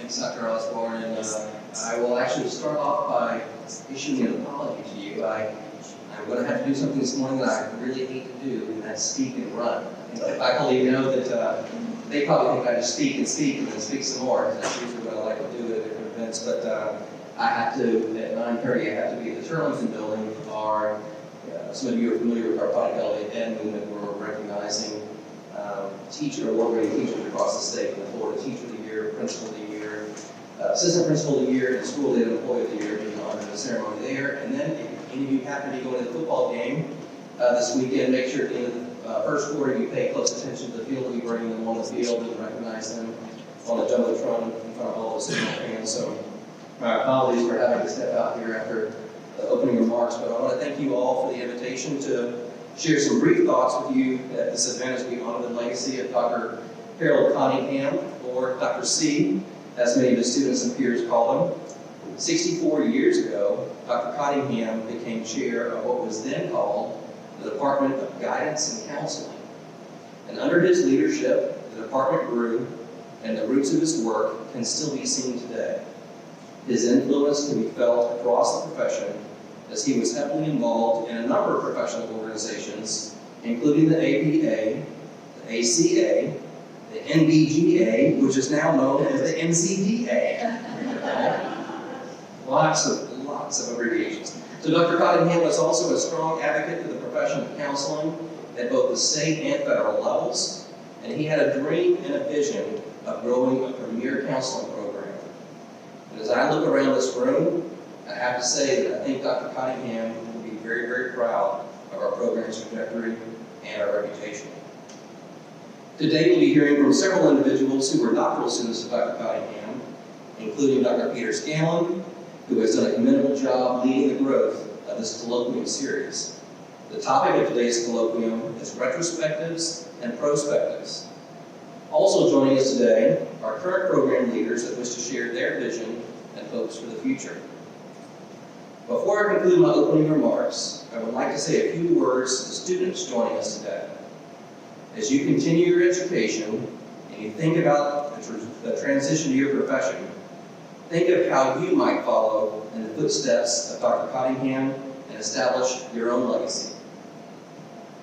Thanks, Dr. Osborne, and I will actually start off by issuing an apology to you. I'm going to have to do something this morning that I really hate to do, and that's speak and run. I think the faculty know that they probably think I just speak and speak some more. That's usually what I like to do at different events, but I have to, at 9:30, I have to be at the Turlington building. Some of you are familiar with our Cottingham Colloquium, and we're recognizing award-winning teachers across the state, in the Florida Teacher of the Year, Principal of the Year, Assistant Principal of the Year, and School Data Employee of the Year, being honored in the ceremony there. And then, if any of you happen to be going to the football game this weekend, make sure at the end of the first quarter you pay close attention to the field. We bring them on the field and recognize them on the jumbotron in front of all the Signal fans. So, my apologies for having to step out here after the opening remarks, but I want to thank you all for the invitation to share some brief thoughts with you at this event as we honor the legacy of Dr. Carolyn Cottingham, or Dr. C, as many of the students and peers call him. 64 years ago, Dr. Cottingham became chair of what was then called the Department of Guidance and Counseling. And under his leadership, the department grew, and the roots of his work can still be seen today. His influence can be felt across the profession, as he was heavily involved in a number of professional organizations, including the APA, the ACA, the NBGA, which is now known as the NCDA. Lots of abbreviations. So Dr. Cottingham was also a strong advocate for the profession of counseling at both the state and federal levels, and he had a dream and a vision of growing a premier counseling program. And as I look around this room, I have to say that I think Dr. Cottingham will be very, very proud of our program's trajectory and our reputation. Today we'll be hearing from several individuals who were doctoral students of Dr. Cottingham, including Dr. Peter Scanlon, who has done a commendable job leading the growth of this colloquium series. The topic of today's colloquium is retrospectives and prospectives. Also joining us today are current program leaders that wish to share their vision and hopes for the future. Before I conclude my opening remarks, I would like to say a few words to the students joining us today. As you continue your education and you think about the transition to your profession, think of how you might follow in the footsteps of Dr. Cottingham and establish your own legacy.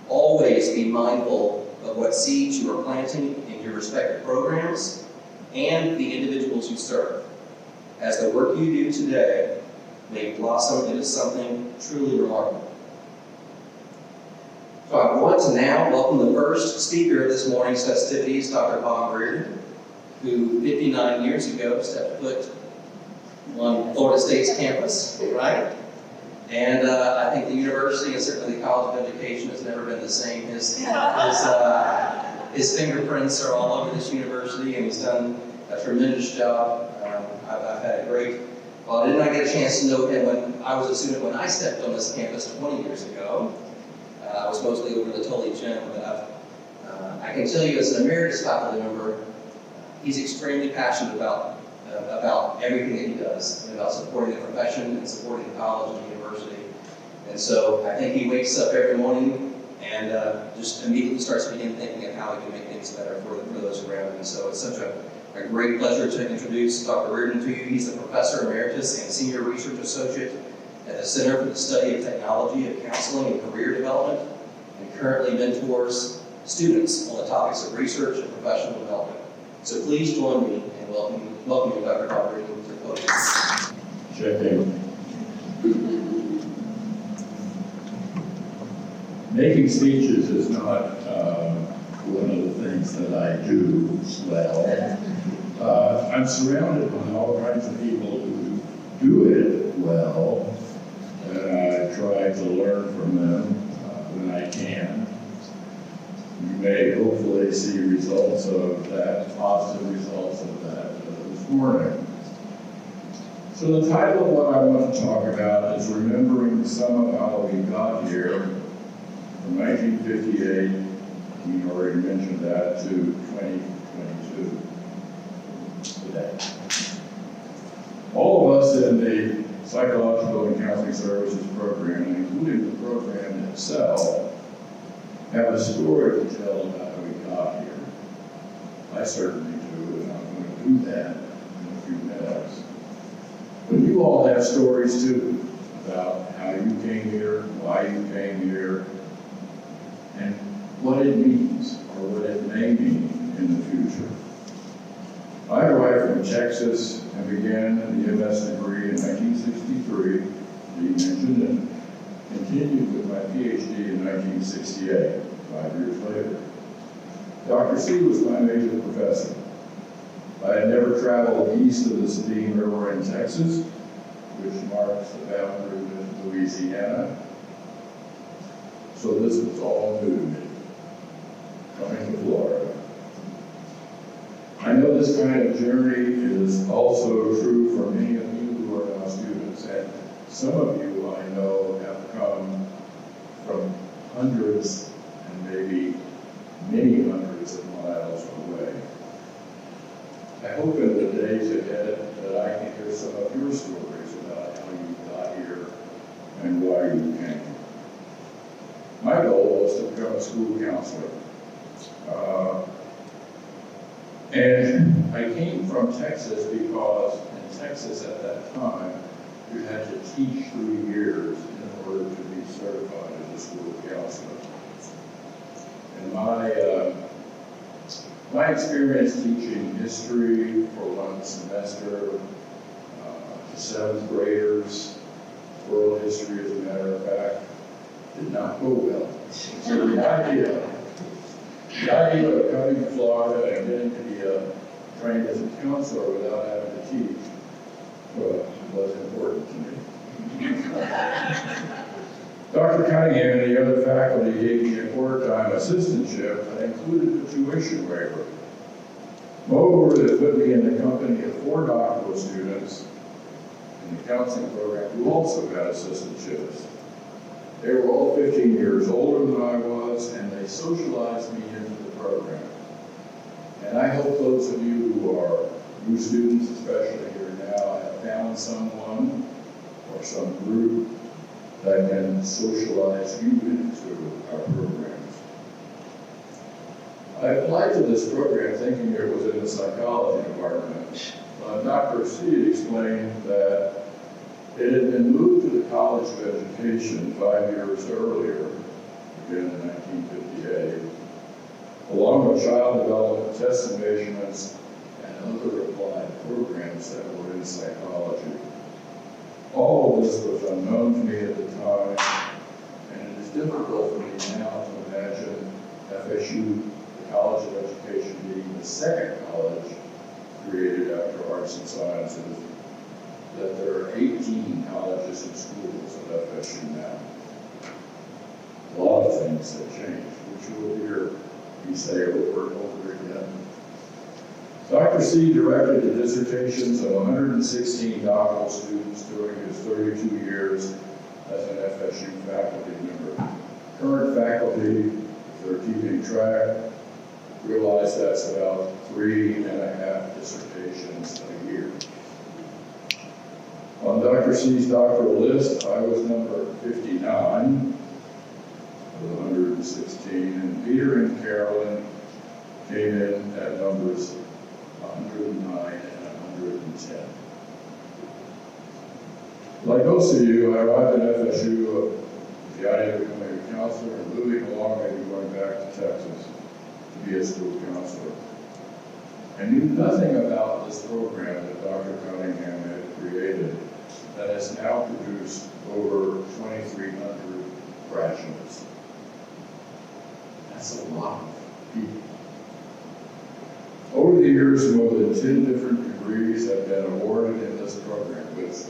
Always be mindful of what seeds you are planting in your respective programs and the individuals you serve, as the work you do today may blossom into something truly remarkable. So I want to now welcome the first speaker of this morning's festivities, Dr. Bob Reardon, who 59 years ago stepped foot on Florida State's campus, right? And I think the university and certainly the College of Education has never been the same. His fingerprints are all over this university, and he's done a tremendous job. I've had a great, well, didn't I get a chance to know him when I was a student when I stepped on this campus 20 years ago. I was mostly over the Tully Gym, but I can tell you as an emeritus faculty member, he's extremely passionate about everything that he does, and about supporting the profession and supporting the college and the university. And so I think he wakes up every morning and just immediately starts thinking of how he can make things better for those around him. And so it's such a great pleasure to introduce Dr. Reardon to you. He's the Professor Emeritus and Senior Research Associate at the Center for the Study of Technology of Counseling and Career Development, and currently mentors students on the topics of research and professional development. So please join me in welcoming Dr. Bob Reardon to the podium. Checking. Making speeches is not one of the things that I do well. I'm surrounded by all kinds of people who do it well, and I try to learn from them when I can. You may hopefully see results of that, positive results of that this morning. So the title of what I want to talk about is Remembering Some of How We Got Here, from 1958, we already mentioned that, to 2022 today. All of us in the Psychological and Counseling Services program, including the program itself, have a story to tell about how we got here. I certainly do, and I'm going to do that in a few all have stories too about how you came here, why you came here, and what it means or what it may mean in the future. I arrived from Texas and began the MS degree in 1963, as you mentioned, and continued with my PhD in 1968, 5 years later. Dr. C was my major professor. I had never traveled east of the Sabine River in Texas, which marks the boundary with Louisiana. So this was all new to me, coming to Florida. I know this kind of journey is also true for many of you who are now students, and some of you I know have come from hundreds and maybe many hundreds of miles away. I hope in the days ahead that I can hear some of your stories about how you got here and why you came. My goal was to become a school counselor. And I came from Texas because in Texas at that time, you had to teach 3 years in order to be certified as a school counselor. And my experience teaching history for 1 semester to 7th graders, world history as a matter of fact, did not go well. So the idea of coming to Florida and getting to be trained as a counselor without having to teach was important to me. Dr. Cottingham and the other faculty gave me a part-time assistantship that included a tuition waiver. Moreover, they put me in the company of 4 doctoral students in the counseling program who also had assistantships. They were all 15 years older than I was, and they socialized me into the program. And I hope those of you who are new students, especially here now, have found someone or some group that can socialize you into our programs. I applied to this program thinking it was in the psychology department. Dr. C explained that it had been moved to the College of Education 5 years earlier, again in 1958, along with child development test and measurements and other applied programs that were in psychology. All of this was unknown to me at the time, and it is difficult for me now to imagine FSU, the College of Education, being the second college created after Arts and Sciences, that there are 18 colleges and schools at FSU now. A lot of things have changed, which you will hear me say over and over again. Dr. C directed the dissertations of 116 doctoral students during his 32 years as an FSU faculty member. Current faculty, if they're keeping track, realize that's about 3.5 dissertations a year. On Dr. C's doctoral list, I was number 59 of 116, and Peter and Carolyn came in at numbers 109 and 110. Like most of you, I arrived at FSU with the idea of becoming a counselor and moving along, maybe going back to Texas to be a school counselor. I knew nothing about this program that Dr. Cottingham had created that has now produced over 2,300 graduates. That's a lot of people. Over the years, more than 10 different degrees have been awarded in this program with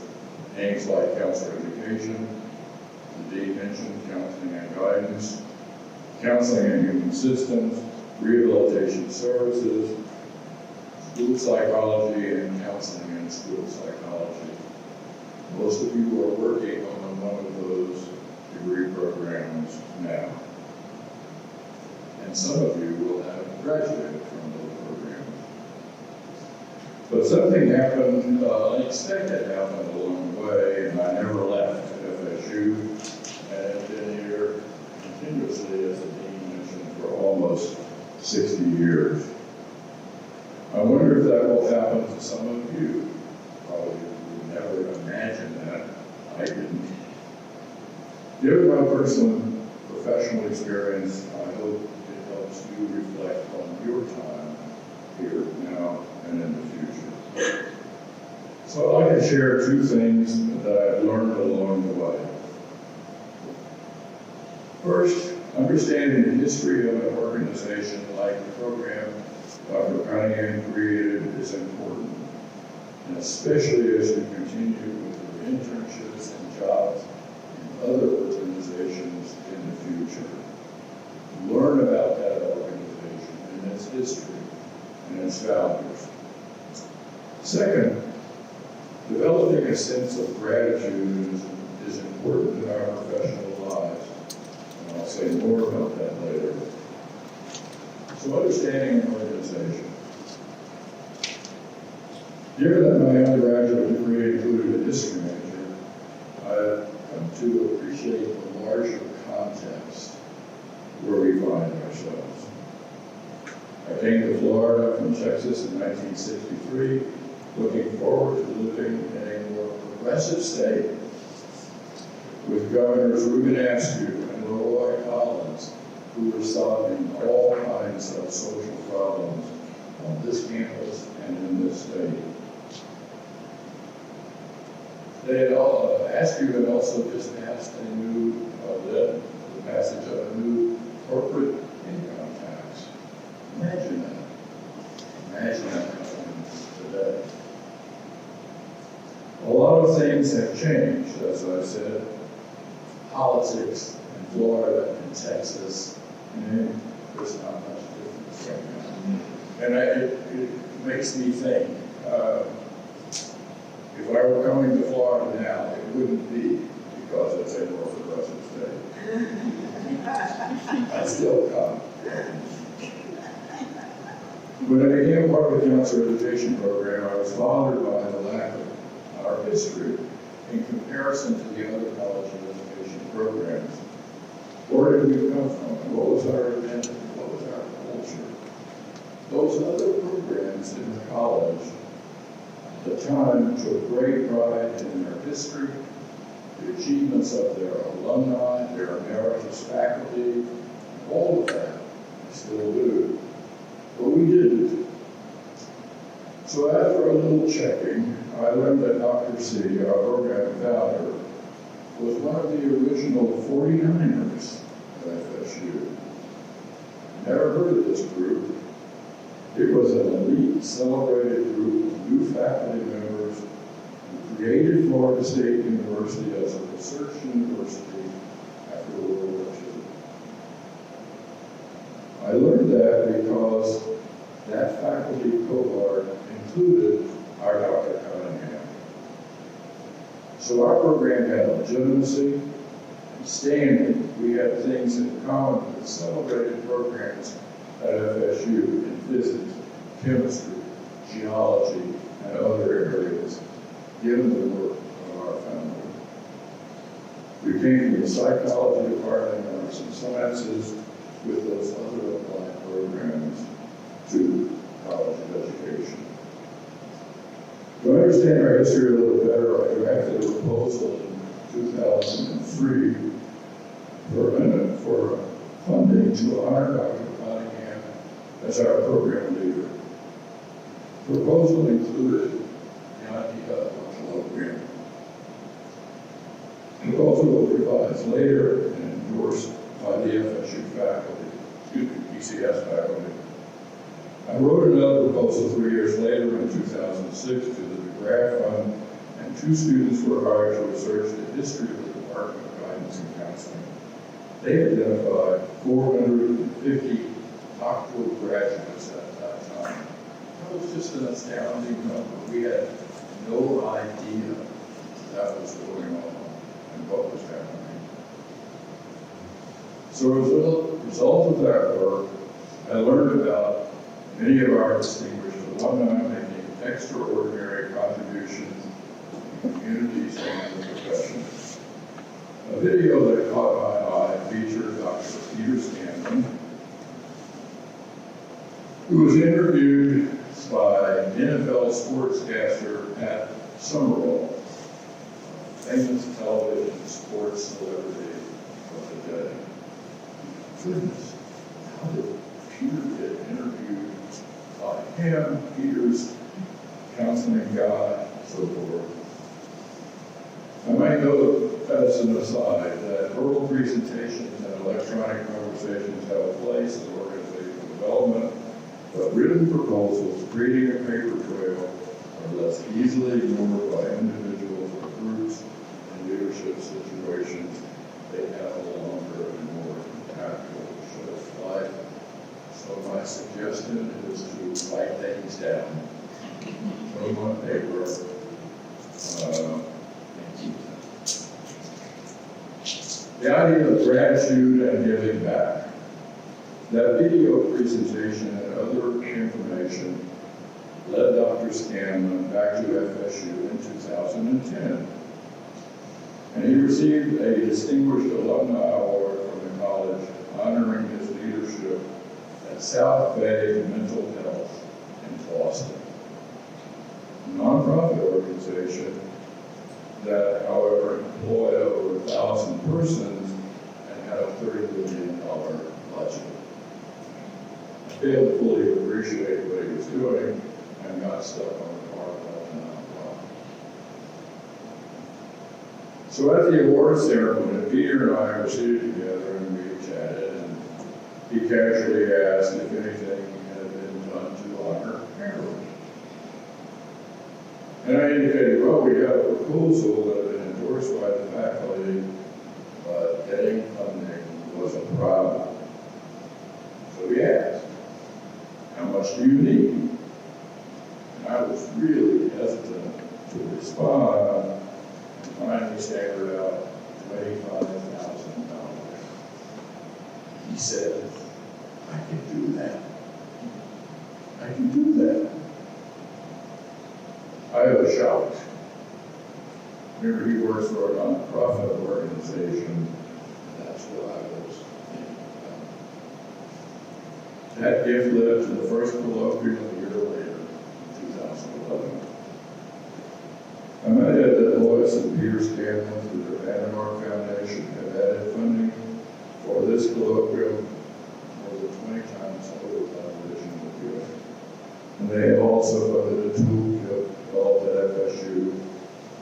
names like counselor education, the dean mentioned counseling and guidance, counseling and human systems, rehabilitation services, school psychology, and counseling and school psychology. Most of you are working on one of those degree programs now. And some of you will have graduated from those programs. But something happened, unexpected happened along the way, and I never left FSU, and have been here continuously, as the dean mentioned, for almost 60 years. I wonder if that will happen to some of you, probably never imagined that. I didn't. Given my personal and professional experience, I hope it helps you reflect on your time here, now, and in the future. So I'd like to share two things that I've learned along the way. First, understanding the history of an organization like the program Dr. Cottingham created is important, and especially as you continue with your internships and jobs in other organizations in the future. Learn about that organization and its history and its values. Second, developing a sense of gratitude is important in our professional lives. And I'll say more about that later. So understanding an organization. Given that my undergraduate degree included a history major, I've come to appreciate the larger context where we find ourselves. I came to Florida from Texas in 1963, looking forward to living in a more progressive state with Governors Reuben Askew and Leroy Collins, who were solving all kinds of social problems on this campus and in this state. They had Askew had also just passed the passage of a new corporate income tax. Imagine that. Imagine that happening today. A lot of things have changed, as I said. Politics in Florida and Texas, and there's not much difference right now. And it makes me think, if I were coming to Florida now, it wouldn't be because it's a more progressive state. I'd still come. When I became part of the counselor education program, I was bothered by the lack of our history in comparison to the other college education programs. Where did we come from? What was our identity? What was our culture? Those other programs in the college at the time took great pride in their history, the achievements of their alumni, their emeritus faculty, all of that we still do. But we didn't. So after a little checking, I learned that Dr. C, our program founder, was one of the original 49ers at FSU. Never heard of this group. It was an elite, celebrated group of new faculty members who created Florida State University as a research university after World War II. I learned that because that faculty cohort included our Dr. Cottingham. So our program had legitimacy and standing. We had things in common with celebrated programs at FSU in physics, chemistry, geology, and other areas, given the work of our family. We came from the psychology department and arts and sciences with those other applied programs to college education. To understand our history a little better, I drafted a proposal in 2003 for funding to honor Dr. Cottingham as our program leader. The proposal included the idea of a colloquium. The proposal was revised later and endorsed by the FSU faculty, PCS faculty. I wrote another proposal 3 years later in 2006 to the DeGraff Fund, and 2 students were hired to research the history of the Department of Guidance and Counseling. They identified 450 doctoral graduates at that time. That was just an astounding number. We had no idea that was going on and what was happening. So as a result of that work, I learned about many of our distinguished alumni making extraordinary contributions to communities and the profession. A video that caught my eye featured Dr. Peter Scanlon, who was interviewed by NFL sportscaster Pat Summerall famous television sports celebrity of the day. Goodness, how did Peter get interviewed by him, Peter's counseling guy, and so forth? I might note as an aside that oral presentations and electronic conversations have a place in organizational development, but written proposals creating a paper trail are less easily ignored by individuals or groups in leadership situations. They have a longer and more impactful shelf life. So my suggestion is to write things down, put them on paper, and keep them. The idea of gratitude and giving back. That video presentation and other information led Dr. Scanlon back to FSU in 2010. And he received a Distinguished Alumni Award from the college honoring his leadership at South Bay Mental Health in Boston, a nonprofit organization that, however, employed over 1,000 persons and had a $30 million budget. I failed to fully appreciate what he was doing and got stuck on the part of the nonprofit. So at the award ceremony, Peter and I were seated together and we chatted, and he casually asked if anything had been done to honor Carolyn. And I indicated, well, we have a proposal that had been endorsed by the faculty, but getting funding was a problem. So we asked, how much do you need? And I was really hesitant to respond, and finally stammered out $25,000. He said, I can do that. I can do that. I was shocked. Remember, he works for a nonprofit organization. That's what I was thinking about. That gift led to the first colloquium a year later, in 2011. I might add that Lois and Peter Scanlon, through the Vandermark Foundation, have added funding for this colloquium more than 20 times over the original gift. And they have also funded a toolkit developed at FSU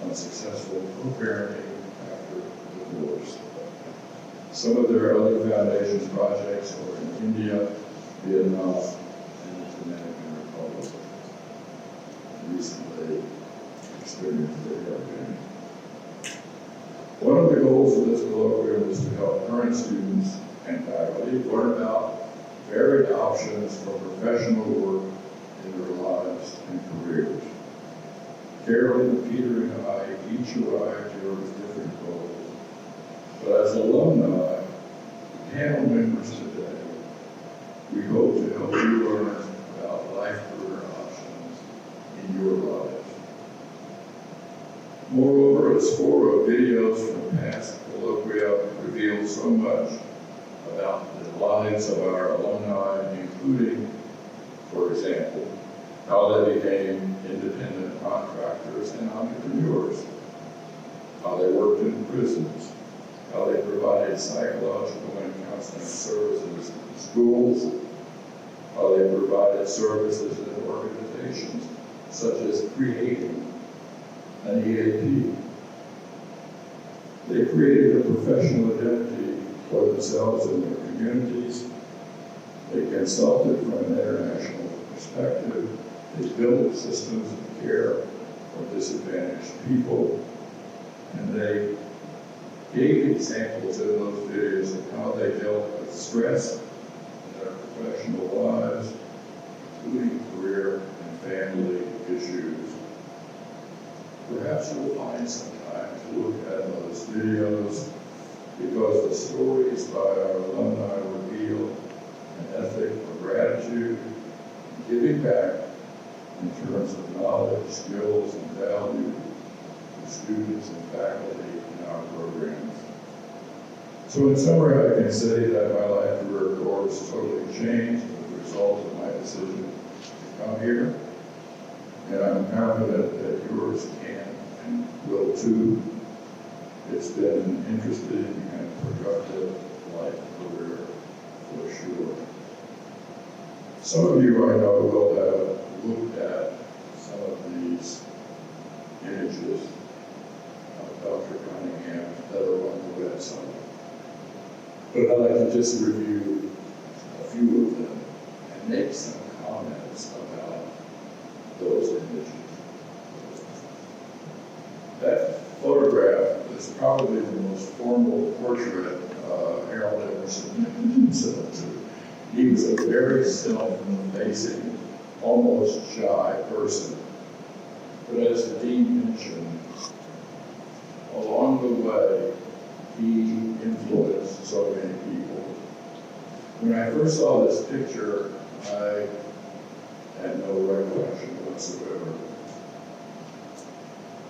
on successful co-parenting after divorce. Some of their other foundation projects are in India, Vietnam, and the Dominican Republic. Recently experienced the hurricane. One of the goals of this colloquium is to help current students and faculty learn about varied options for professional work in their lives and careers. Carolyn, Peter, and I each arrived here with different goals, but as alumni, panel members today, we hope to help you learn about life career options in your lives. Moreover, a score of videos from past colloquia reveal so much about the lives of our alumni, including, for example, how they became independent contractors and entrepreneurs, how they worked in prisons, how they provided psychological and counseling services in schools, how they provided services in organizations, such as creating an EAP. They created a professional identity for themselves and their communities. They consulted from an international perspective. They built systems of care for disadvantaged people. And they gave examples in those videos of how they dealt with stress in their professional lives, including career and family issues. Perhaps you'll find some time to look at those videos, because the stories by our alumni reveal an ethic of gratitude and giving back in terms of knowledge, skills, and value to students and faculty in our programs. So in summary, I can say that my life career course totally changed as a result of my decision to come here. And I'm confident that yours can and will too. it's been an interesting and productive life career for sure. Some of you I know will have looked at some of these images of Dr. Cottingham that are on the website. But I'd like to just review a few of them and make some comments about those images. That photograph is probably the most formal portrait Harold ever submitted himself to. He was a very self-effacing, almost shy person. But as the dean mentioned, along the way, he influenced so many people. When I first saw this picture, I had no recollection whatsoever.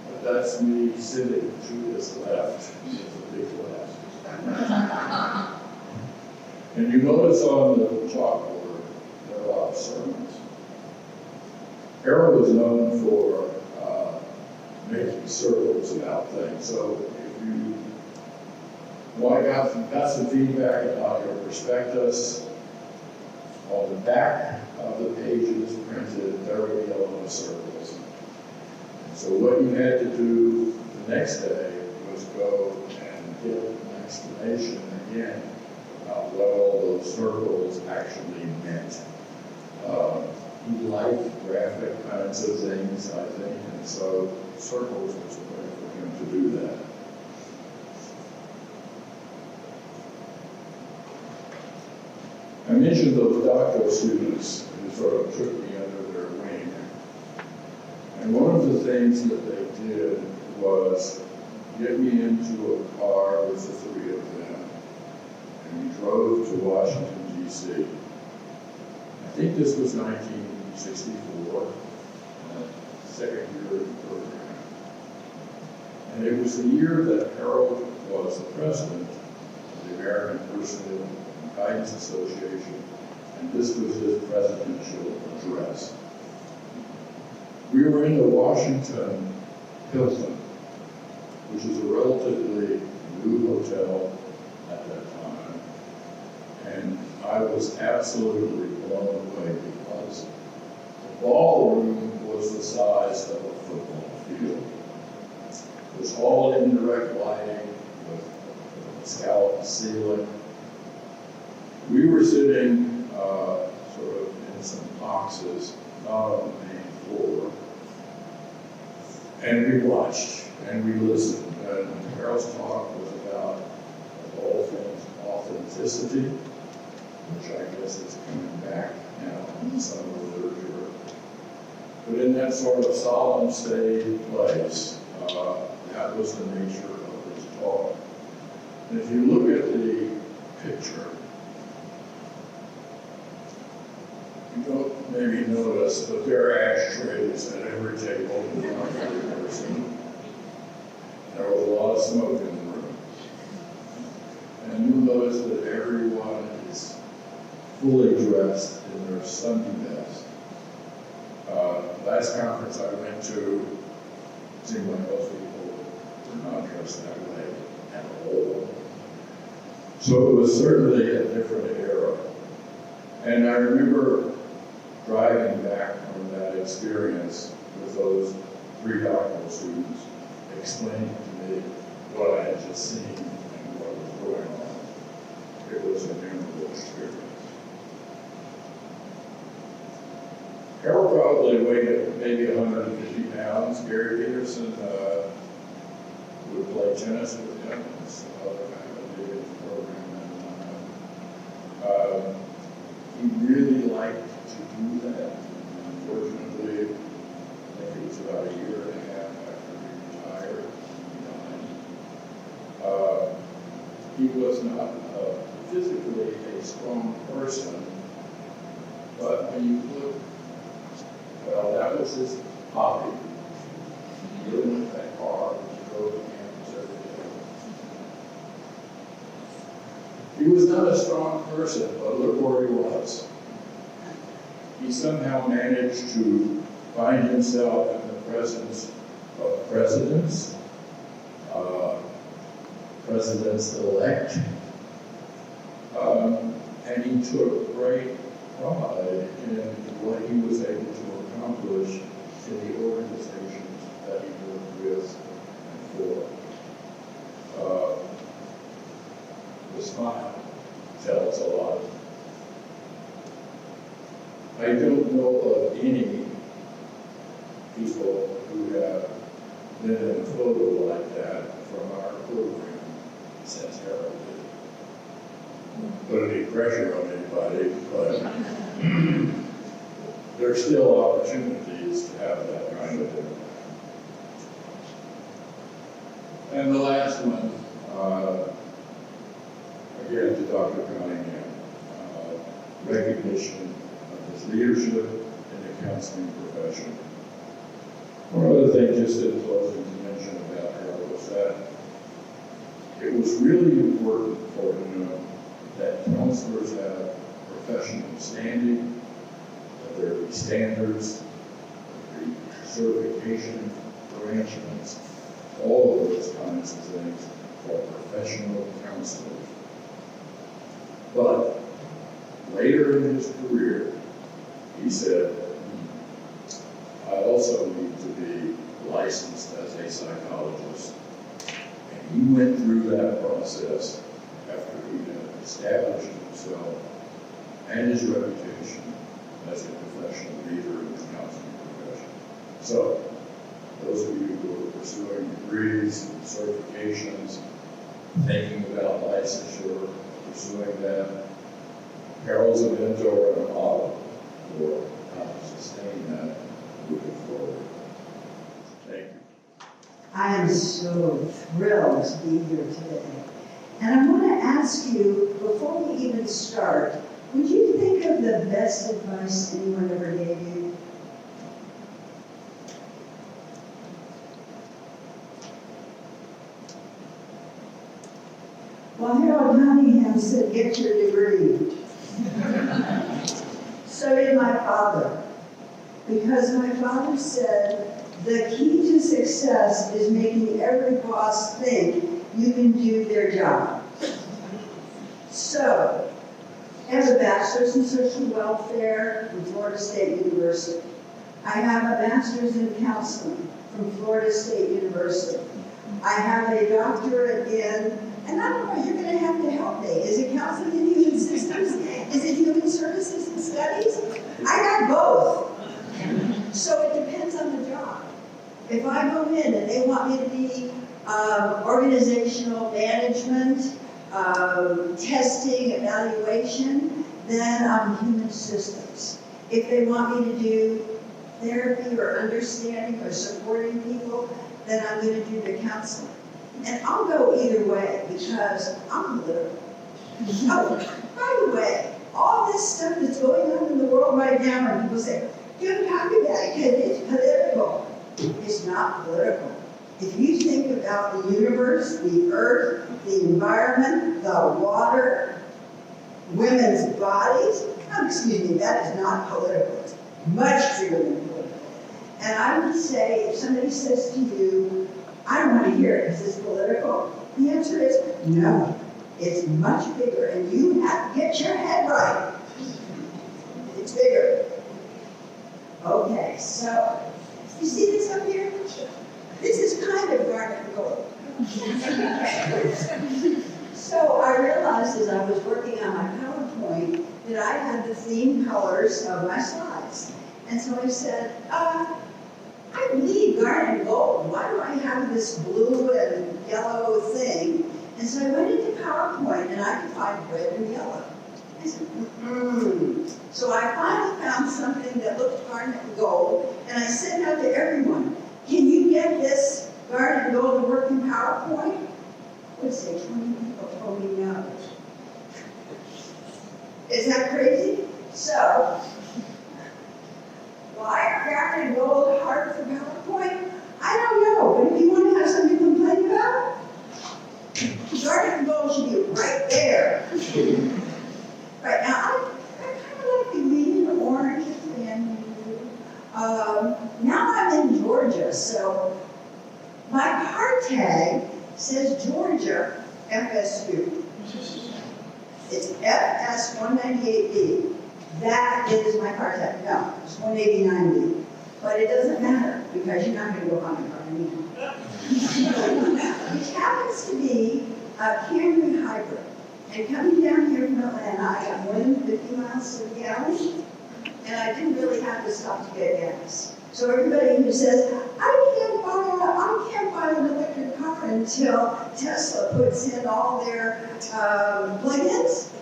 But that's me sitting to his left, with a big glass. And you notice on the chalkboard, there are a lot of sermons. Harold was known for making circles about things. So if you got some feedback about your perspectives, on the back of the pages printed, there would be a lot of circles. So what you had to do the next day was go and get an explanation again about what all those circles actually meant. He liked graphic kinds of things, I think, and so circles was a way for him to do that. I mentioned those doctoral students who sort of took me under their wing. And one of the things that they did was get me into a car with the three of them, and we drove to Washington, D.C. I think this was 1964, second year of the program. And it was the year that Harold was the president of the American Personnel and Guidance Association, and this was his presidential address. We were in the Washington Hilton, which is a relatively new hotel at that time, and I was absolutely blown away because the ballroom was the size of a football field. It was all indirect lighting with a scalloped ceiling. We were sitting sort of in some boxes, not on the main floor, and we watched and we listened. And Harold's talk was about, of all things, authenticity, which I guess is coming back now in some literature. But in that sort of solemn, staid place, that was the nature of his talk. And if you look at the picture, you don't maybe notice, but there are ashtrays at every table in the person. There was a lot of smoke in the room. And you notice that everyone is fully dressed in their Sunday best. Last conference I went to, it seemed like most people were not dressed that way at all. So it was certainly a different era. And I remember driving back from that experience with those three doctoral students, explaining to me what I had just seen and what was going on. It was a memorable experience. Harold probably weighed maybe 150 pounds. Gary Peterson would play tennis with him and some other faculty in the program at the time. He really liked to do that. Unfortunately, I think it was about a year and a half after he retired, he died. He was not physically a strong person, but when you look, well, that was his hobby. He lived in that car, he drove to campus every day. He was not a strong person, but look where he was. He somehow managed to find himself in the presence of presidents, president-elect. And he took great pride in what he was able to accomplish in the organizations that he worked with and for. The smile tells a lot. I don't know of any people who have been in a photo like that from our program since Harold did. Put any pressure on anybody, but there's still opportunities to have that kind of thing. And the last one, again to Dr. Cottingham, recognition of his leadership in the counseling profession. One other thing, just in closing, to mention about Harold was that it was really important for him to know that counselors have professional standing, that there be standards, there be certification arrangements, all of those kinds of things for professional counselors. But later in his career, he said, I also need to be licensed as a psychologist. And he went through that process after he had established himself and his reputation as a professional leader in the counseling profession. So, those of you who are pursuing degrees and certifications, thinking about licensure, pursuing that, Harold's a mentor and a model for how to sustain that moving forward. Thank you. I am so thrilled to be here today. And I want to ask you, before we even start, would you think of the best advice anyone ever gave you? Well, Harold Cunningham said, get your degree. So did my father. Because my father said, the key to success is making every boss think you can do their job. So, I have a bachelor's in social welfare from Florida State University. I have a master's in counseling from Florida State University. I have a doctorate in, and I don't know, you're going to have to help me. Is it counseling and human systems? Is it human services and studies? I got both. So it depends on the job. If I go in and they want me to be organizational management, testing, evaluation, then I'm human systems. If they want me to do therapy or understanding or supporting people, then I'm going to do the counseling. And I'll go either way because I'm literal. Oh, by the way, all this stuff that's going on in the world right now, and people say, don't talk about it because it's political. It's not political. If you think about the universe, the earth, the environment, the water, women's bodies, excuse me, that is not political. It's much bigger than political. And I would say, if somebody says to you, I don't want to hear it because it's political, the answer is no. It's much bigger, and you have to get your head right. It's bigger. Okay, so, you see this up here? This is kind of garnet and gold. So I realized as I was working on my PowerPoint that I had the theme colors of my slides. And so I said, I need garnet and gold. Why do I have this blue and yellow thing? And so I went into PowerPoint and I could find red and yellow. I said, So I finally found something that looked garnet and gold, and I sent out to everyone, can you get this garnet and gold to work in PowerPoint? I would say 20 people told me no. Is that crazy? So, why are garnet and gold hard for PowerPoint? I don't know, but if you want to have something to complain about, garnet and gold should be right there. Right now, I kind of like the green and orange and now I'm in Georgia, so my car tag says Georgia, FSU. It's FS 198B. That is my car type. No, it's 189B. But it doesn't matter because you're not going to go on a car anyhow. Which happens to be a Camry hybrid. And coming down here from Atlanta, I got more than 50 miles to the gallon, and I didn't really have to stop to get gas. So everybody who says, I can't buy an electric car until Tesla puts in all their plug-ins.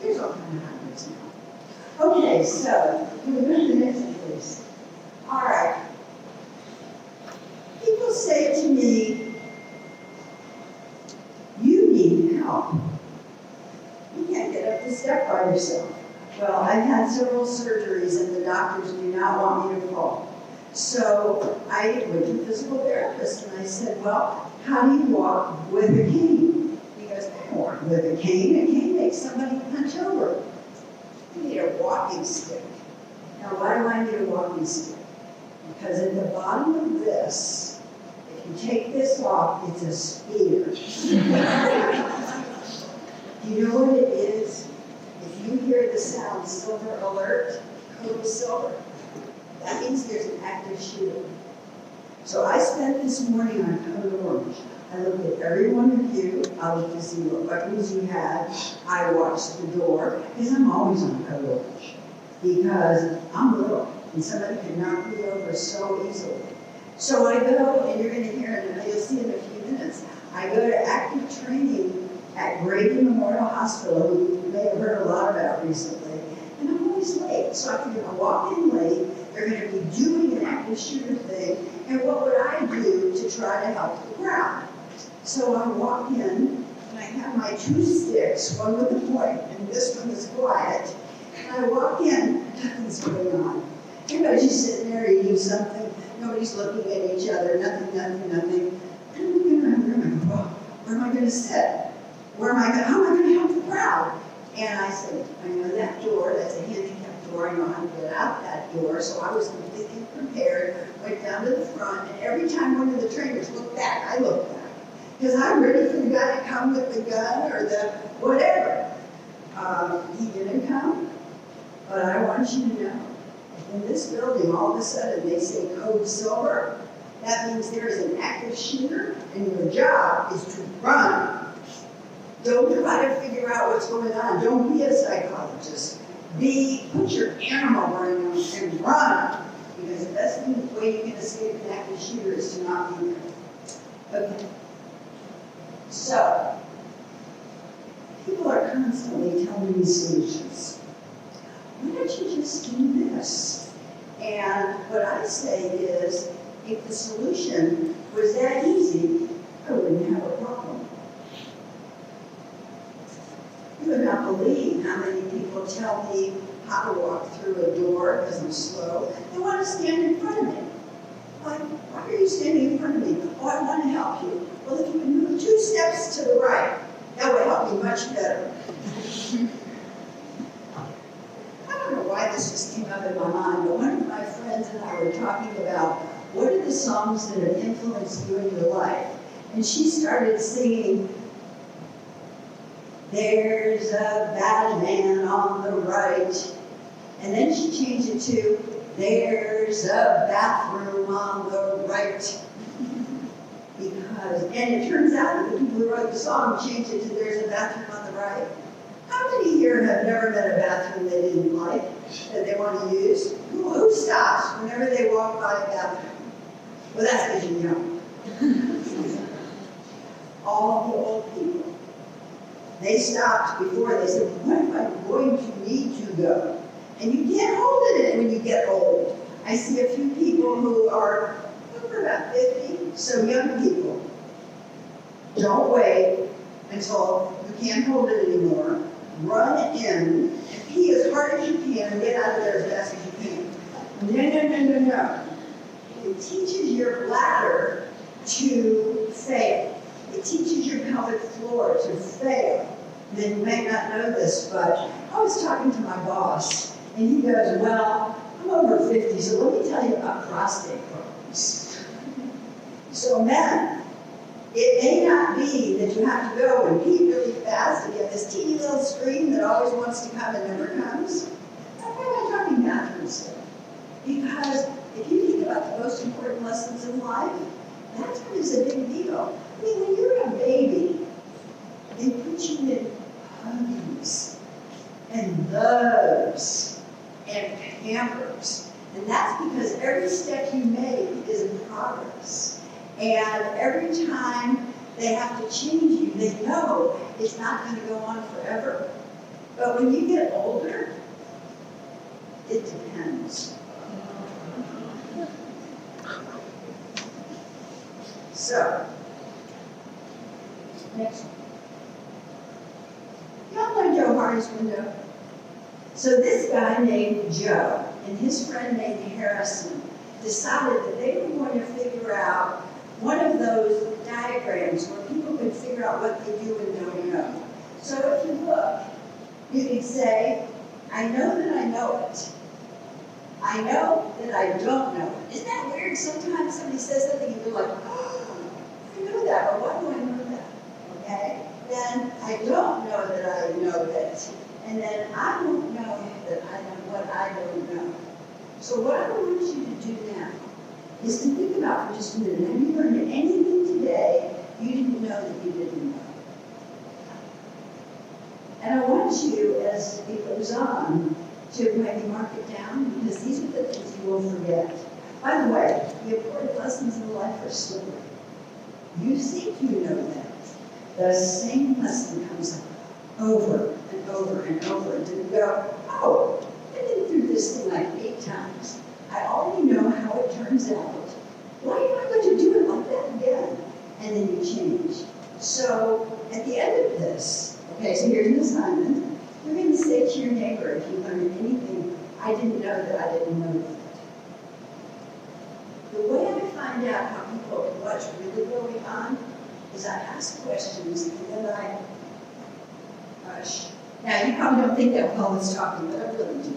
Here's all kind of hybrids now. Okay, so can we go to the next one, please? All right. People say to me, you need help. You can't get up the step by yourself. Well, I've had several surgeries and the doctors do not want me to fall. So I went to a physical therapist and I said, well, how do you walk with a cane? He goes, I don't walk with a cane. A cane makes somebody punch over. You need a walking stick. Now, why do I need a walking stick? Because at the bottom of this, if you take this off, it's a spear. Do you know what it is? If you hear the sound silver alert, code silver, that means there's an active shooter. So I spent this morning on code orange. I looked at every one of you. I looked to see what weapons you had. I watched the door, because I'm always on code orange. Because I'm little, and somebody can knock me over so easily. So I go, and you're going to hear it, and you'll see in a few minutes, I go to active training at Reardon Memorial Hospital, who you may have heard a lot about recently, and I'm always late. So I figure I walk in late, they're going to be doing an active shooter thing, and what would I do to try to help the crowd? So I walk in, and I have my two sticks, one with a point, and this one is quiet, and I walk in, nothing's going on. Everybody's just sitting there eating something, nobody's looking at each other, nothing. And I'm looking around the room, and I go, well, where am I going to sit? How am I going to help the crowd? And I said, I know that door, that's a handicapped door, I know how to get out that door. So I was completely prepared, went down to the front, and every time one of the trainers looked back, I looked back. Because I'm ready for the guy to come with the gun or the whatever. He didn't come, but I want you to know, in this building, all of a sudden they say code silver. That means there is an active shooter, and your job is to run. Don't try to figure out what's going on. Don't be a psychologist. Put your animal brain on and run. Because the best way you can escape an active shooter is to not be there. Okay. So, people are constantly telling me solutions. Why don't you just do this? And what I say is, if the solution was that easy, I wouldn't have a problem. You would not believe how many people tell me how to walk through a door because I'm slow. They want to stand in front of me. Like, why are you standing in front of me? Oh, I want to help you. Well, if you can move 2 steps to the right, that would help me much better. I don't know why this just came up in my mind, but one of my friends and I were talking about what are the songs that have influenced you in your life. And she started singing, there's a bad man on the right. And then she changed it to, there's a bathroom on the right. And it turns out that the people who wrote the song changed it to, there's a bathroom on the right. How many here have never met a bathroom they didn't like, that they want to use? Who stops whenever they walk by a bathroom? Well, that's because you're young. All the old people. They stopped before. They said, what if I'm going to need to go? And you can't hold it when you get old. I see a few people who are over about 50, so young people. Don't wait until you can't hold it anymore. Run in and pee as hard as you can and get out of there as fast as you can. No. It teaches your bladder to fail. It teaches your pelvic floor to fail. Then you may not know this, but I was talking to my boss, and he goes, well, I'm over 50, so let me tell you about prostate problems. So men, It may not be that you have to go and pee really fast and you have this teeny little screen that always wants to come and never comes. Why am I talking bathroom stuff? Because if you think about the most important lessons in life, bathroom is a big deal. I mean, when you're a baby, they put you in huggies and loves and pampers. And that's because every step you make is in progress. And every time they have to change you, they know it's not going to go on forever. But when you get older, it depends. So, next one. Y'all know Joe Hardy's window? So this guy named Joe and his friend named Harrison decided that they were going to figure out one of those diagrams where people could figure out what they do and don't know. So if you look, you can say, I know that I know it. I know that I don't know it. Isn't that weird? Sometimes somebody says something and you're like, oh, I know that, but why do I know that? Okay? Then I don't know that I know it. And then I don't know that I know what I don't know. So what I want you to do now is to think about for just a minute. Have you learned anything today you didn't know that you didn't know? And I want you, as it goes on, to maybe mark it down, because these are the things you will forget. By the way, the important lessons in life are slippery. You think you know that. The same lesson comes up over and over and over until you go, oh, I've been through this thing like 8 times. I already know how it turns out. Why am I going to do it like that again? And then you change. So at the end of this, okay, so here's an assignment. You're going to say to your neighbor, if you learned anything I didn't know that I didn't know that. The way I find out how people, what's really going on, is I ask questions and then I hush. Now, you probably don't think that while it's talking, but I really do.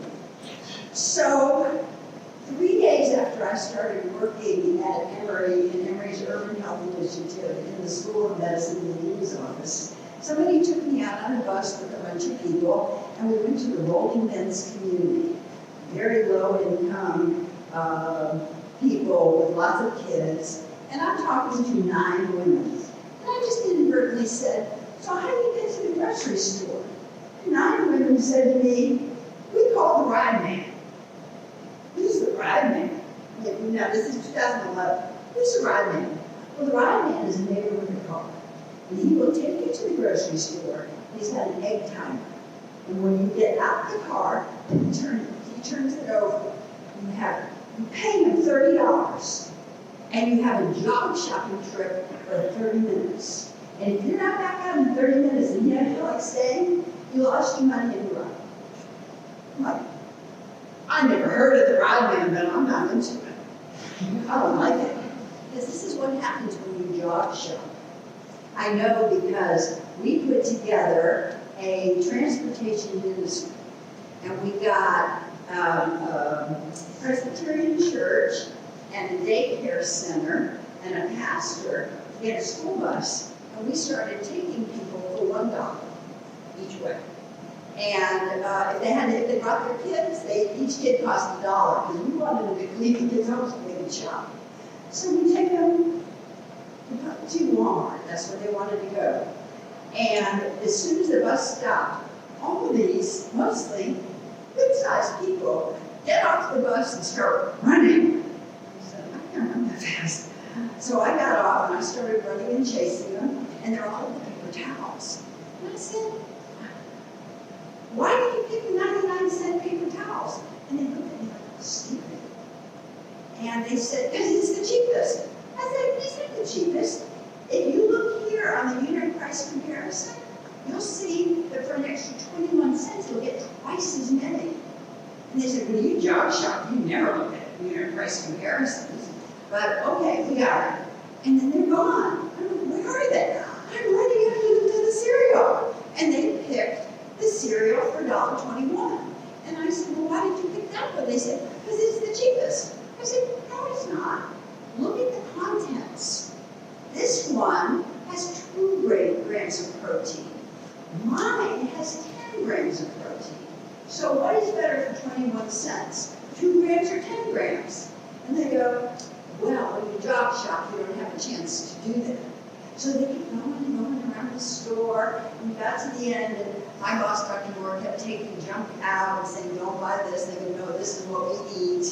So, 3 days after I started working at Emory, in Emory's Urban Health Initiative, in the School of Medicine in the Dean's office, somebody took me out on a bus with a bunch of people, and we went to the Rolling Bends community. Very low income people with lots of kids, and I'm talking to 9 women. And I just inadvertently said, so how do you get to the grocery store? And 9 women said to me, we call the ride man. Who's the ride man? Now, this is 2011. Who's the ride man? Well, the ride man is a neighbor with a car. And he will take you to the grocery store. He's got an egg timer. And when you get out the car, he turns it over. You pay him $30. And you have a jog shopping trip for 30 minutes. And if you're not back out in 30 minutes and you don't feel like staying, you lost your money and you're out. I'm like, I never heard of the ride man, but I'm not into it. I don't like it. Because this is what happens when you jog shop. I know because we put together a transportation ministry. And we got a Presbyterian church and a daycare center and a pastor to get a school bus. And we started taking people for $1 each way. And if they brought their kids, each kid cost $1 because we wanted them to leave the kids home so they could shop. So we take them to Walmart. That's where they wanted to go. And as soon as the bus stopped, all of these, mostly good-sized people, get off the bus and start running. I said, I can't run that fast. So I got off and I started running and chasing them, and they're all the paper towels. And I said, why did you pick 99-cent paper towels? And they looked at me like, stupid. And they said, because it's the cheapest. I said, it's not the cheapest. If you look here on the unit price comparison, you'll see that for an extra 21 cents, you'll get twice as many. And they said, when you jog shop, you never look at unit price comparisons. But okay, we got it. And then they're gone. I'm like, where are they? I'm running after the cereal. And they picked the cereal for $1.21. And I said, well, why did you pick that one? They said, because it's the cheapest. I said, no, it's not. Look at the contents. This one grams of protein. Mine has 10 grams of protein. So what is better for 21 cents? 2 grams or 10 grams? And they go, well, when you job shop, you don't have a chance to do that. So they keep going and going around the store, and we got to the end, and my boss, Dr. Moore, kept taking junk out and saying, don't buy this. They go, no, this is what we eat.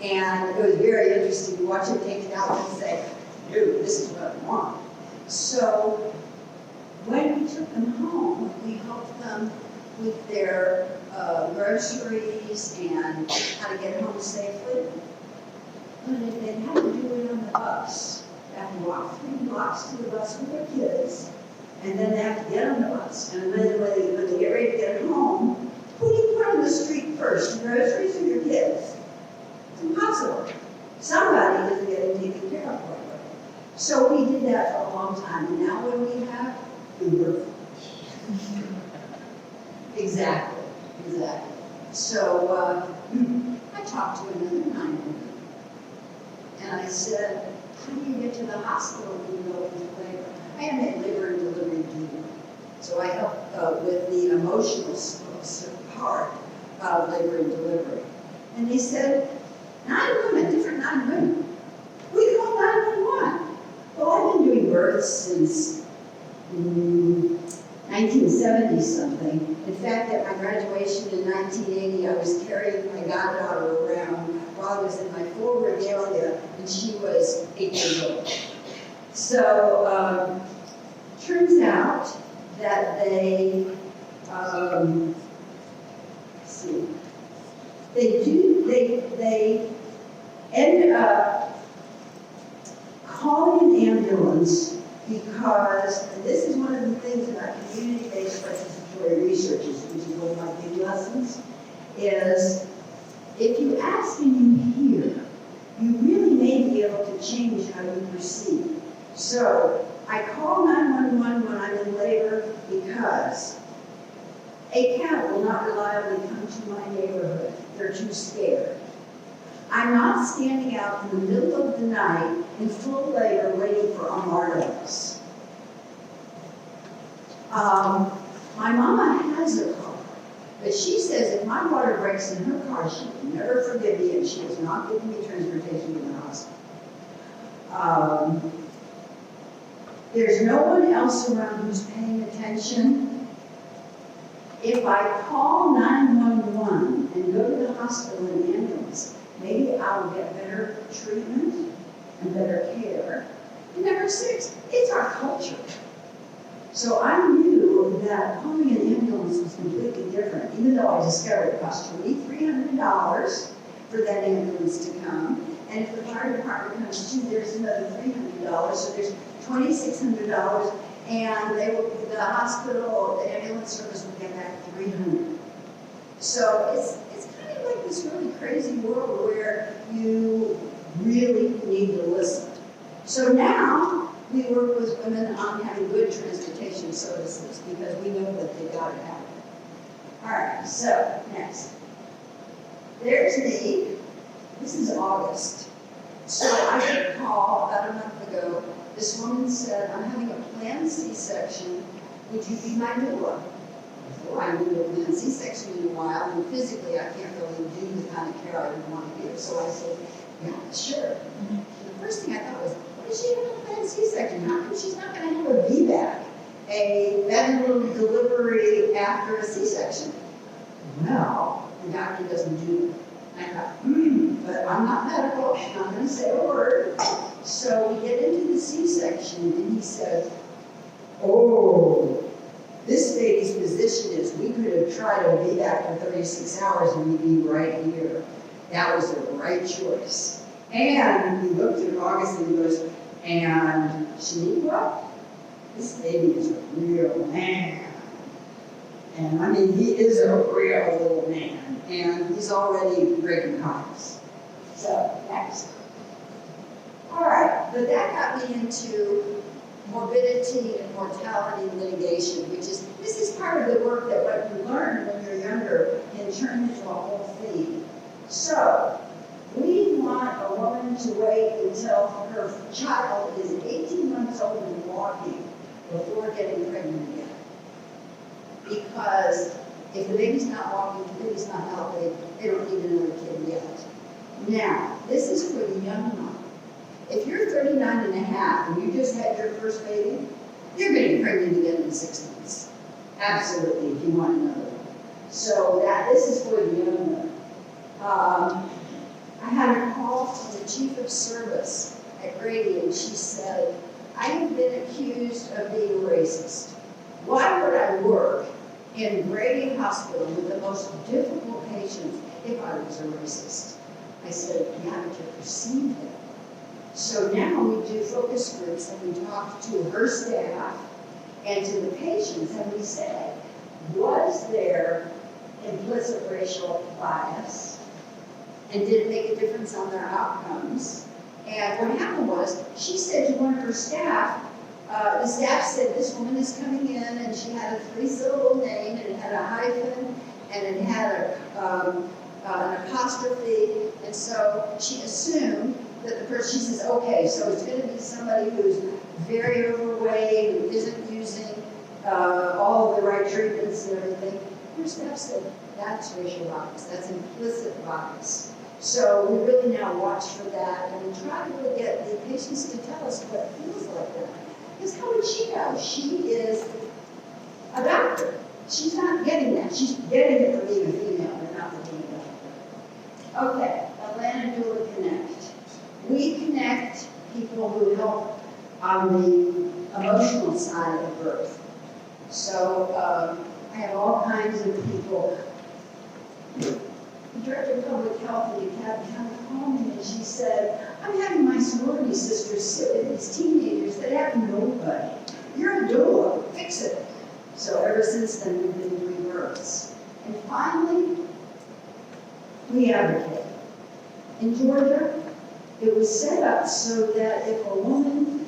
And it was very interesting to watch him take it out and say, dude, this is what I want. So when we took them home, we helped them with their groceries and how to get home safely. But they had to do it on the bus. They have to walk 3 blocks to the bus with their kids, and then they have to get on the bus. And when they get ready to get home, who do you put on the street first, your groceries or your kids? It's impossible. Somebody isn't getting taken care of right away. So we did that for a long time, and now what do we have? Uber. Exactly. So I talked to another 9 women, and I said, how do you get to the hospital when you go into labor? I am a labor and delivery doula, so I help with the emotional part of labor and delivery. And they said, 9 women, different 9 women. We call 911. Well, I've been doing births since 1970 something. In fact, at my graduation in 1980, I was carrying my goddaughter around while I was in my full regalia, and she was 8 years old. So, turns out that they ended up calling an ambulance because, and this is one of the things about community-based participatory researches, which is one of my big lessons, is if you ask and you hear, you really may be able to change how you perceive. So I call 911 when I'm in labor because a cab will not reliably come to my neighborhood. They're too scared. I'm not standing out in the middle of the night in full labor waiting for Amardos. My mama has a car, but she says if my water breaks in her car, she will never forgive me, and she has not given me transportation to the hospital. There's no one else around who's paying attention. If I call 911 and go to the hospital in ambulance, maybe I'll get better treatment and better care. And number 6, it's our culture. So I knew that calling an ambulance was completely different, even though I discovered it cost $2,300 for that ambulance to come. And if the fire department comes too, there's another $300, so there's $2,600, and the hospital, the ambulance service will get back $300. So it's kind of like this really crazy world where you really need to listen. So now we work with women on having good transportation services because we know that they got to have it. All right, so next. There's me. This is August. So I got a call about a month ago. This woman said, I'm having a planned C-section. Would you be my doula? Well, I haven't been to a planned C-section in a while, and physically I can't really do the kind of care I would want to give. So I said, yeah, sure. And the first thing I thought was, what is she having a planned C-section? How come she's not going to have a VBAC, a vaginal delivery after a C-section? Well, the doctor doesn't do that. I thought, but I'm not medical, I'm not going to say a word. So we get into the C-section, and he says, oh, this baby's position is we could have tried a VBAC for 36 hours and we'd be right here. That was the right choice. And he looked at August and he goes, and Shaniqua, this baby is a real man. And I mean, he is a real little man. And he's already breaking collars. So, next. All right, but that got me into morbidity and mortality litigation, this is part of the work that what you learn when you're younger can turn into a whole theme. So, we want a woman to wait until her child is 18 months old and walking before getting pregnant again. Because if the baby's not walking, the baby's not healthy, they don't need another kid yet. Now, this is for the young mom. If you're 39 and a half and you just had your first baby, you're getting pregnant again in 6 months. Absolutely, if you want another one. So this is for the young mother. I had a call from the chief of service at Grady, and she said, I have been accused of being racist. Why would I work in Grady Hospital with the most difficult patients if I was a racist? I said, yeah, but you perceive that. So now we do focus groups and we talk to her staff and to the patients, and we say, was there implicit racial bias? And did it make a difference on their outcomes? And what happened was, she said to one of her staff, the staff said, this woman is coming in and she had a 3-syllable name and it had a hyphen and it had an apostrophe. And so she assumed that the person, she says, okay, so it's going to be somebody who's very overweight, who isn't using all of the right treatments and everything. Her staff said, that's racial bias, that's implicit bias. So we really now watch for that, and we try to really get the patients to tell us what it feels like that. Because how would she know? She is a doctor. She's not getting that. She's getting it from being a female and not from being a doctor. Okay, Atlanta Doula Connect. We connect people who help on the emotional side of birth. So I have all kinds of people. The director of public health in DeKalb County called me and she said, I'm having my sorority sisters sit with these teenagers that have nobody. You're a doula, fix it. So ever since then, we've been doing births. And finally, we advocate. In Georgia, it was set up so that if a woman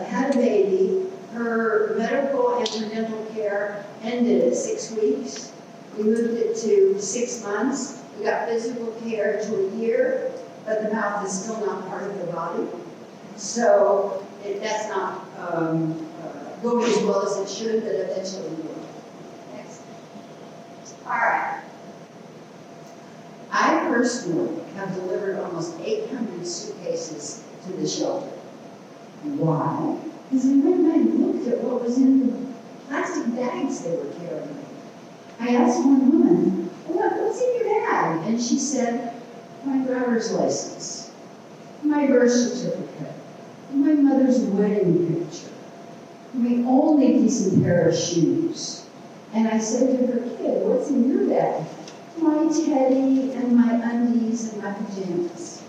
had a baby, her medical and her dental care ended at 6 weeks. We moved it to 6 months. We got physical care to a year, but the mouth is still not part of the body. So that's not going as well as it should, but eventually will. Next. All right. I personally have delivered almost 800 suitcases to the shelter. Why? Because when I looked at what was in the plastic bags they were carrying, I asked one woman, what's in your bag? And she said, my driver's license, my birth certificate, my mother's wedding picture, my only decent pair of shoes. And I said to her kid, what's in your bag? My teddy and my undies and my pajamas.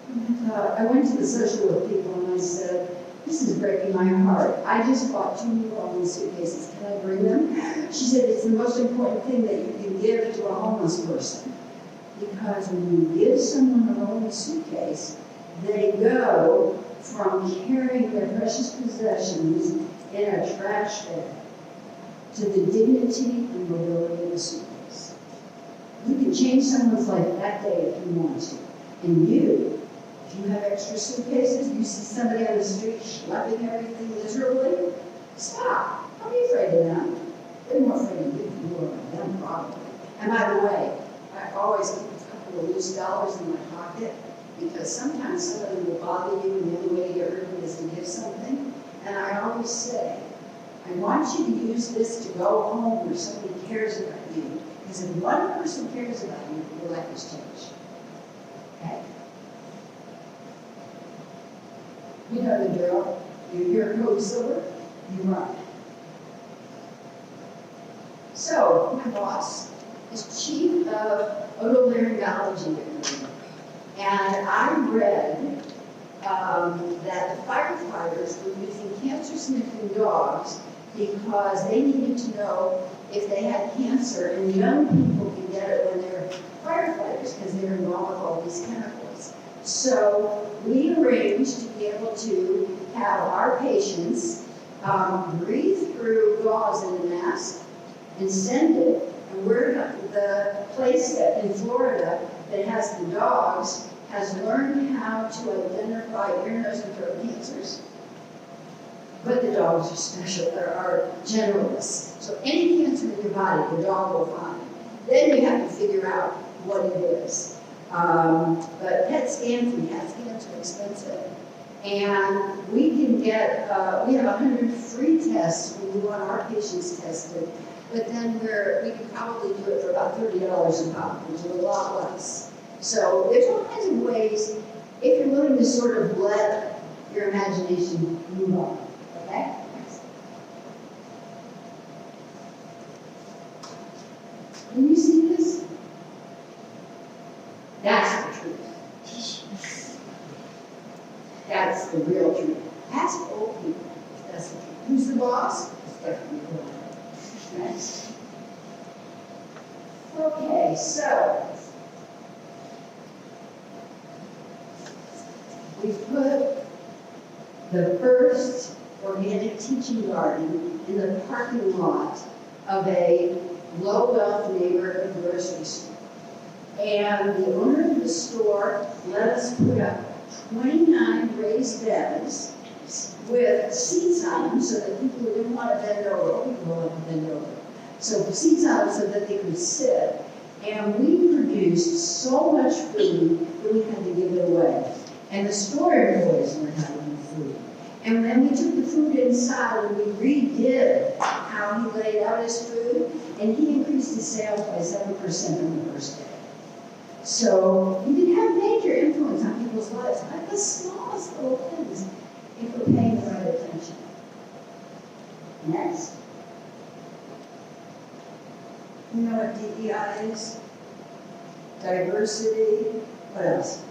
And I went to the social work people and I said, this is breaking my heart. I just bought 2 new rolling suitcases. Can I bring them? She said, it's the most important thing that you can give to a homeless person. Because when you give someone a rolling suitcase, they go from carrying their precious possessions in a trash bag to the dignity and mobility of a suitcase. You can change someone's life that day if you want to. And if you have extra suitcases, you see somebody on the street schlepping everything miserably, stop. Don't be afraid of them. They're more afraid of you than you are of them, probably. And by the way, I always keep a couple of loose dollars in my pocket because sometimes somebody will bother you and the only way to get rid of it is to give something. And I always say, I want you to use this to go home where somebody cares about you. Because if one person cares about you, your life has changed. Okay? You know the drill. You hear code silver, you run. So, my boss is chief of otolaryngology at Reardon. And I read that the firefighters were using cancer-sniffing dogs because they needed to know if they had cancer, and young people can get it when they're firefighters because they're involved with all these chemicals. So we arranged to be able to have our patients breathe through gauze in a mask and send it. And we're the place that in Florida that has the dogs has learned how to identify ear, nose, and throat cancers. But the dogs are special, are generalists. So any cancer in your body, the dog will find. Then you have to figure out what it is. But PET scans are expensive. And we can get, we have 100 free tests when we want our patients tested. But then we can probably do it for about $30 a pop, which is a lot less. So there's all kinds of ways, if you're willing to sort of let your imagination move on. Okay? Can you see this? That's the truth. That's the real truth. Ask old people if that's the truth. Who's the boss? It's definitely the boss. Next. Okay, so we put the first organic teaching garden in the parking lot of a low-wealth neighborhood grocery store. And the owner of the store let us put up 29 raised beds with seats on them so that people who didn't want to bend over, people wanted to bend over. So seats on them so that they could sit. And we produced so much food that we had to give it away. And the store employees learned how to do food. And then we took the food inside and we redid how he laid out his food, and he increased his sales by 7% in the first day. So we did have major influence on people's lives, like the smallest little things, if we're paying the right attention. Next. You know what DEI is? Diversity, what else?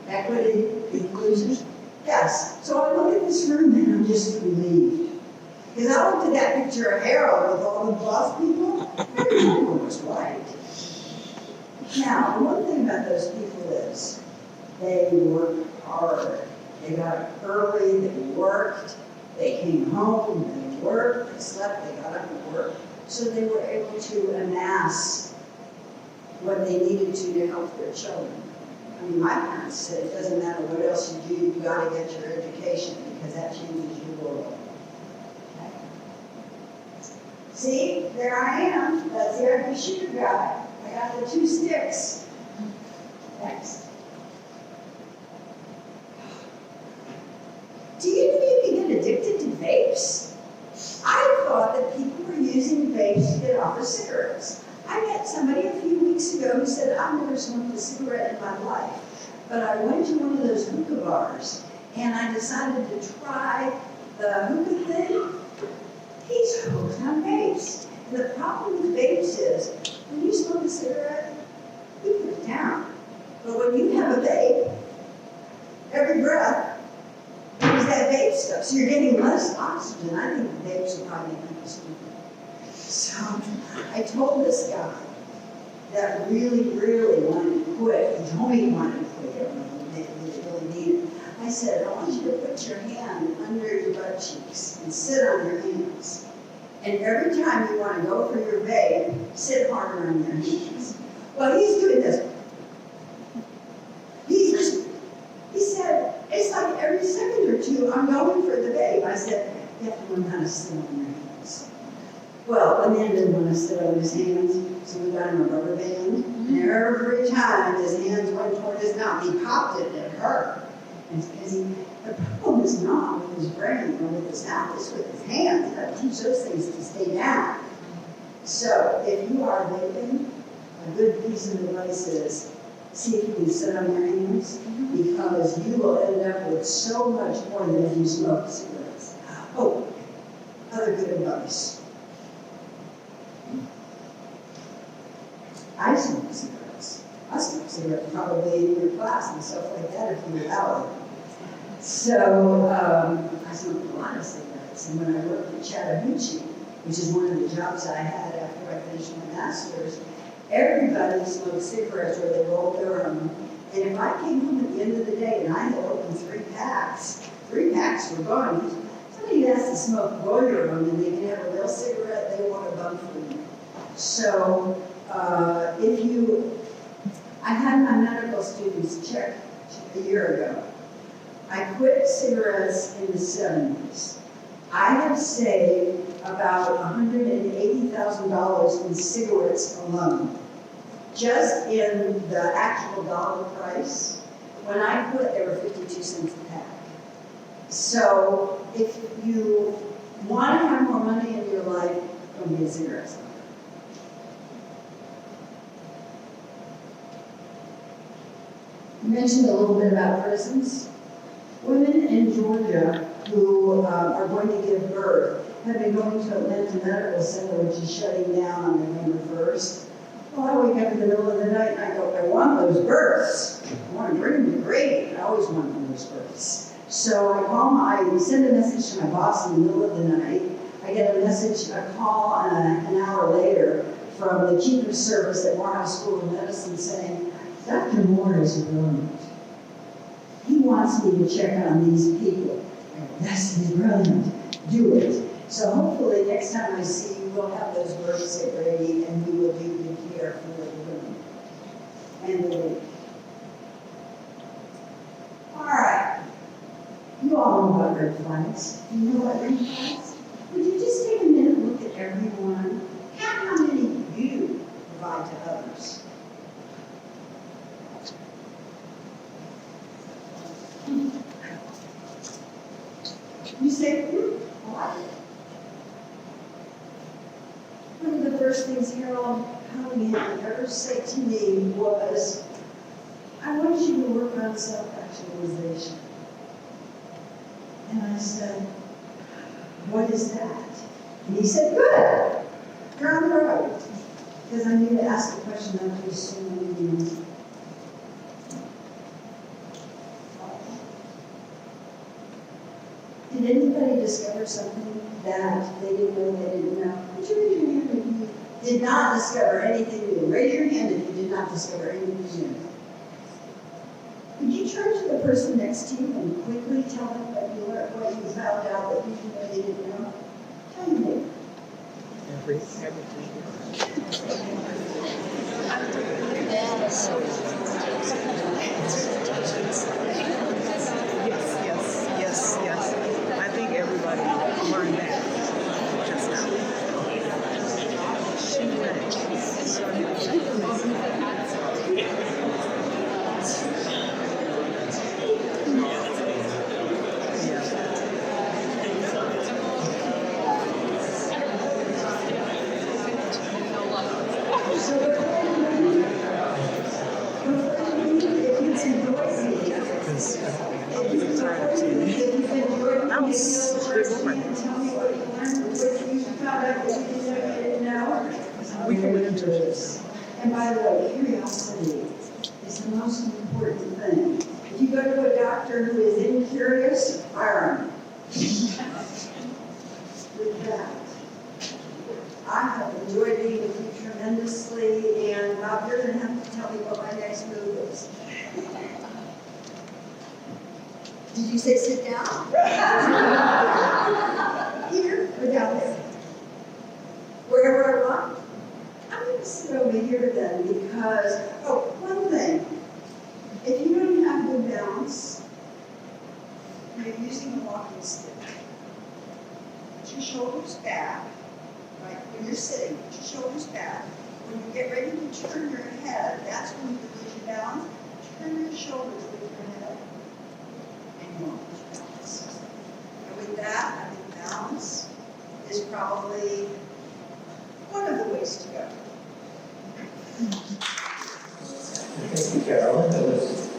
Equity, inclusion. Yes. So I look at this room and I'm just relieved. Because I looked at that picture of Harold with all the buff people, everyone was white. Now, one thing about those people is they work hard. They got up early, they worked, they came home, they worked, they slept, they got up and worked. So they were able to amass what they needed to help their children. I mean, my parents said it doesn't matter what else you do, you got to get your education because that changes your world. Okay. See, there I am. That's the ugly shooter guy. I got the 2 sticks. Next. Do you know you can get addicted to vapes? I thought that people were using vapes to get off of cigarettes. I met somebody a few weeks ago who said, I've never smoked a cigarette in my life, but I went to one of those hookah bars and I decided to try the hookah thing. He's hooked on vapes. And the problem with vapes is, when you smoke a cigarette, you put it down. But when you have a vape, every breath, there's that vape stuff. So you're getting less oxygen. I think the vapes are probably kind of stupid. So I told this guy that really, really wanted to quit. He told me he wanted to quit. He really needed it. I said, I want you to put your hand under your butt cheeks and sit on your hands. And every time you want to go for your vape, sit harder on your hands. Well, he's doing this. He said, it's like every second or two, I'm going for the vape. I said, you have to learn how to sit on your hands. Well, the man didn't want to sit on his hands, so we got him a rubber band. And every time his hands went toward his mouth, he popped it and it hurt. And because the problem is not with his brain or with his mouth, it's with his hands. You got to teach those things to stay down. So if you are vaping, a good piece of advice is see if you can sit on your hands, because you will end up with so much more than if you smoke cigarettes. Oh, other good advice. I smoke cigarettes. I smoke cigarettes probably in your class and stuff like that if you allow it. So I smoked a lot of cigarettes. And when I worked at Chattahoochee, which is one of the jobs I had after I finished my master's, everybody smoked cigarettes or they rolled their own. And if I came home at the end of the day and I had opened 3 packs were gone. Somebody has to smoke roll your own and they can have a real cigarette, they want a bum for you. So I had my medical students check a year ago. I quit cigarettes in the 70s. I have saved about $180,000 in cigarettes alone. Just in the actual dollar price. When I quit, they were 52 cents a pack. So if you want to have more money in your life, don't be a cigarette smoker. You mentioned a little bit about prisons. Women in Georgia who are going to give birth have been going to Atlanta Medical Center, which is shutting down on November 1st. Well, I wake up in the middle of the night and I go, I want those births. I want to bring them to grade. I always want those births. So I send a message to my boss in the middle of the night. I get a call an hour later from the chief of service at Morehouse School of Medicine saying, Dr. Moore is brilliant. He wants me to check on these people. Yes, he's brilliant. Do it. So hopefully next time I see you, we'll have those births at Grady and we will do good care for the women and the baby. All right. You all know about red flags. You know what red flags? Would you just take a minute and look at everyone? Count how many you provide to others. You say, what? One of the first things Carolyn Aidman ever said to me was, I want you to work on self-actualization. And I said, what is that? And he said, good, you're on the road. Because I need to ask the question after so many years. Did anybody discover something that they didn't know they didn't know? Would you raise your hand if you did not discover anything new? Raise your hand if you did not discover anything new. Would you turn to the person next to you and quickly tell them what you learned, what you found out that you didn't know they didn't know? Tell your neighbor. Yes. I think everybody learned that just now. She read it. We can win into this. And by the way, curiosity is the most important thing. If you go to a doctor who is incurious, fire him. With that, I have enjoyed being with you tremendously, and Bob, you're going to have to tell me what my next move is. Did you say sit down? Here or down there? Wherever I want? I'm going to sit over here then because, one thing. If you don't have good balance, you're using a walking stick. Put your shoulders back, right? When you're sitting, put your shoulders back. When you get ready to turn your head, that's when you lose your balance. Turn your shoulders with your head, and you won't lose your balance. And with that, I think balance is probably one of the ways to go. Thank you, Carolyn. That was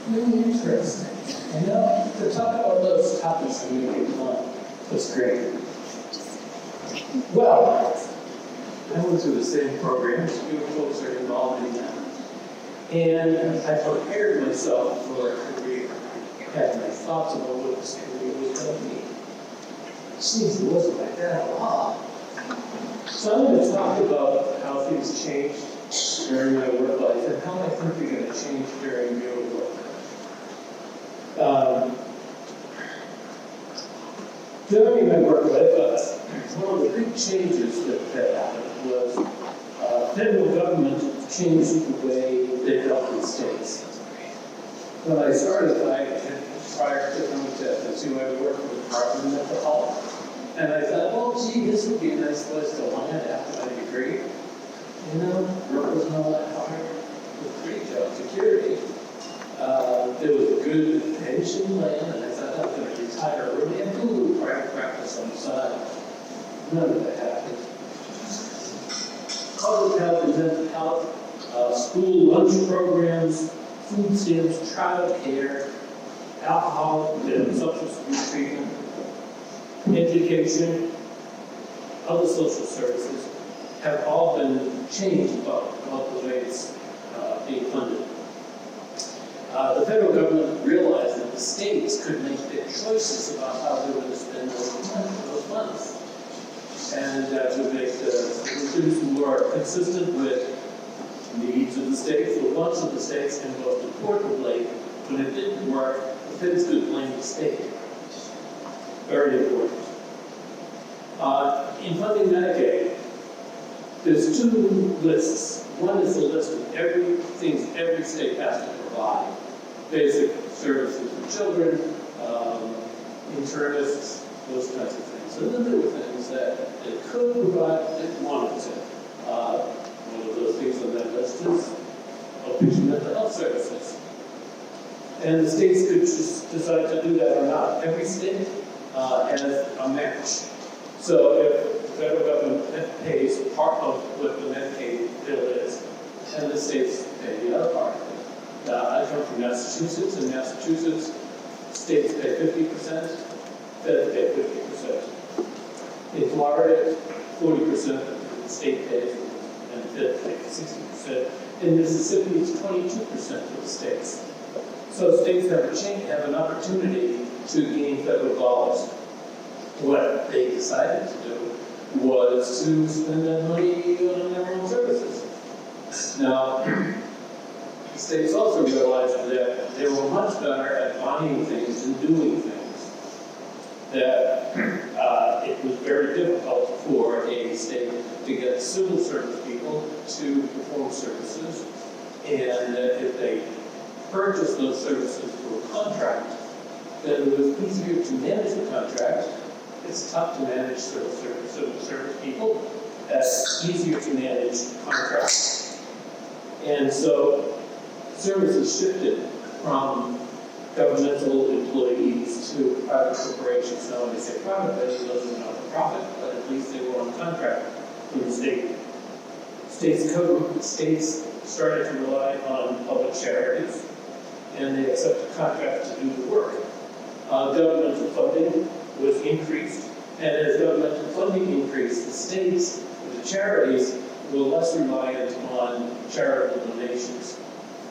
really interesting. And to talk about those topics and make it fun was great. Well, I went through the same program as you folks are involved in that. And I prepared myself for a career. I had my thoughts about what this career was going to be. Seems it wasn't like that at all. So I'm going to talk about how things changed during my work life and how I think they're going to change during your work. During my work life, one of the big changes that happened was federal government changed the way they dealt with states. When I started, I had prior to coming to FSU, I worked with Department of Mental Health. And I thought, well, gee, this would be a nice place to land after my degree. You know, work wasn't all that hard. It was pretty job security. There was a good pension plan, and I thought I was going to retire early and do a little private practice on the side. None of that happened. Public health and mental health, school lunch programs, food stamps, child care, alcohol and substance abuse treatment, education, other social services have all been changed about the way it's being funded. The federal government realized that the states could make their choices about how they were going to spend those funds. And to make things more consistent with needs of the states, the wants of the states, and most importantly, when it didn't work, the feds could blame the state. Very important. In funding Medicaid, there's two lists. One is the list of things every state has to provide. Basic services for children, internists, those kinds of things. And then there were things that it could provide if it wanted to. One of those things on that list is outpatient mental health services. And the states could just decide to do that or not. Every state has a match. So if the federal government pays part of what the Medicaid bill is, and the states pay the other part of it. I come from Massachusetts. In Massachusetts, states pay 50%, feds pay 50%. In Florida, 40% the state pays, and the feds pay 60%. In Mississippi, it's 22% of the states. So states have an opportunity to gain federal dollars. What they decided to do was to spend that money on their own services. Now, the states also realized that they were much better at buying things and doing things. That it was very difficult for a state to get civil service people to perform services, and that if they purchased those services through a contract, then it was easier to manage the contract. It's tough to manage civil service people. It's easier to manage contracts. And so services shifted from governmental employees to private corporations. Now, when they say private, they wasn't not for profit, but at least they were on contract from the state. States started to rely on public charities, and they accepted contracts to do the work. Governmental funding was increased, and as governmental funding increased, the states, the charities, were less reliant on charitable donations.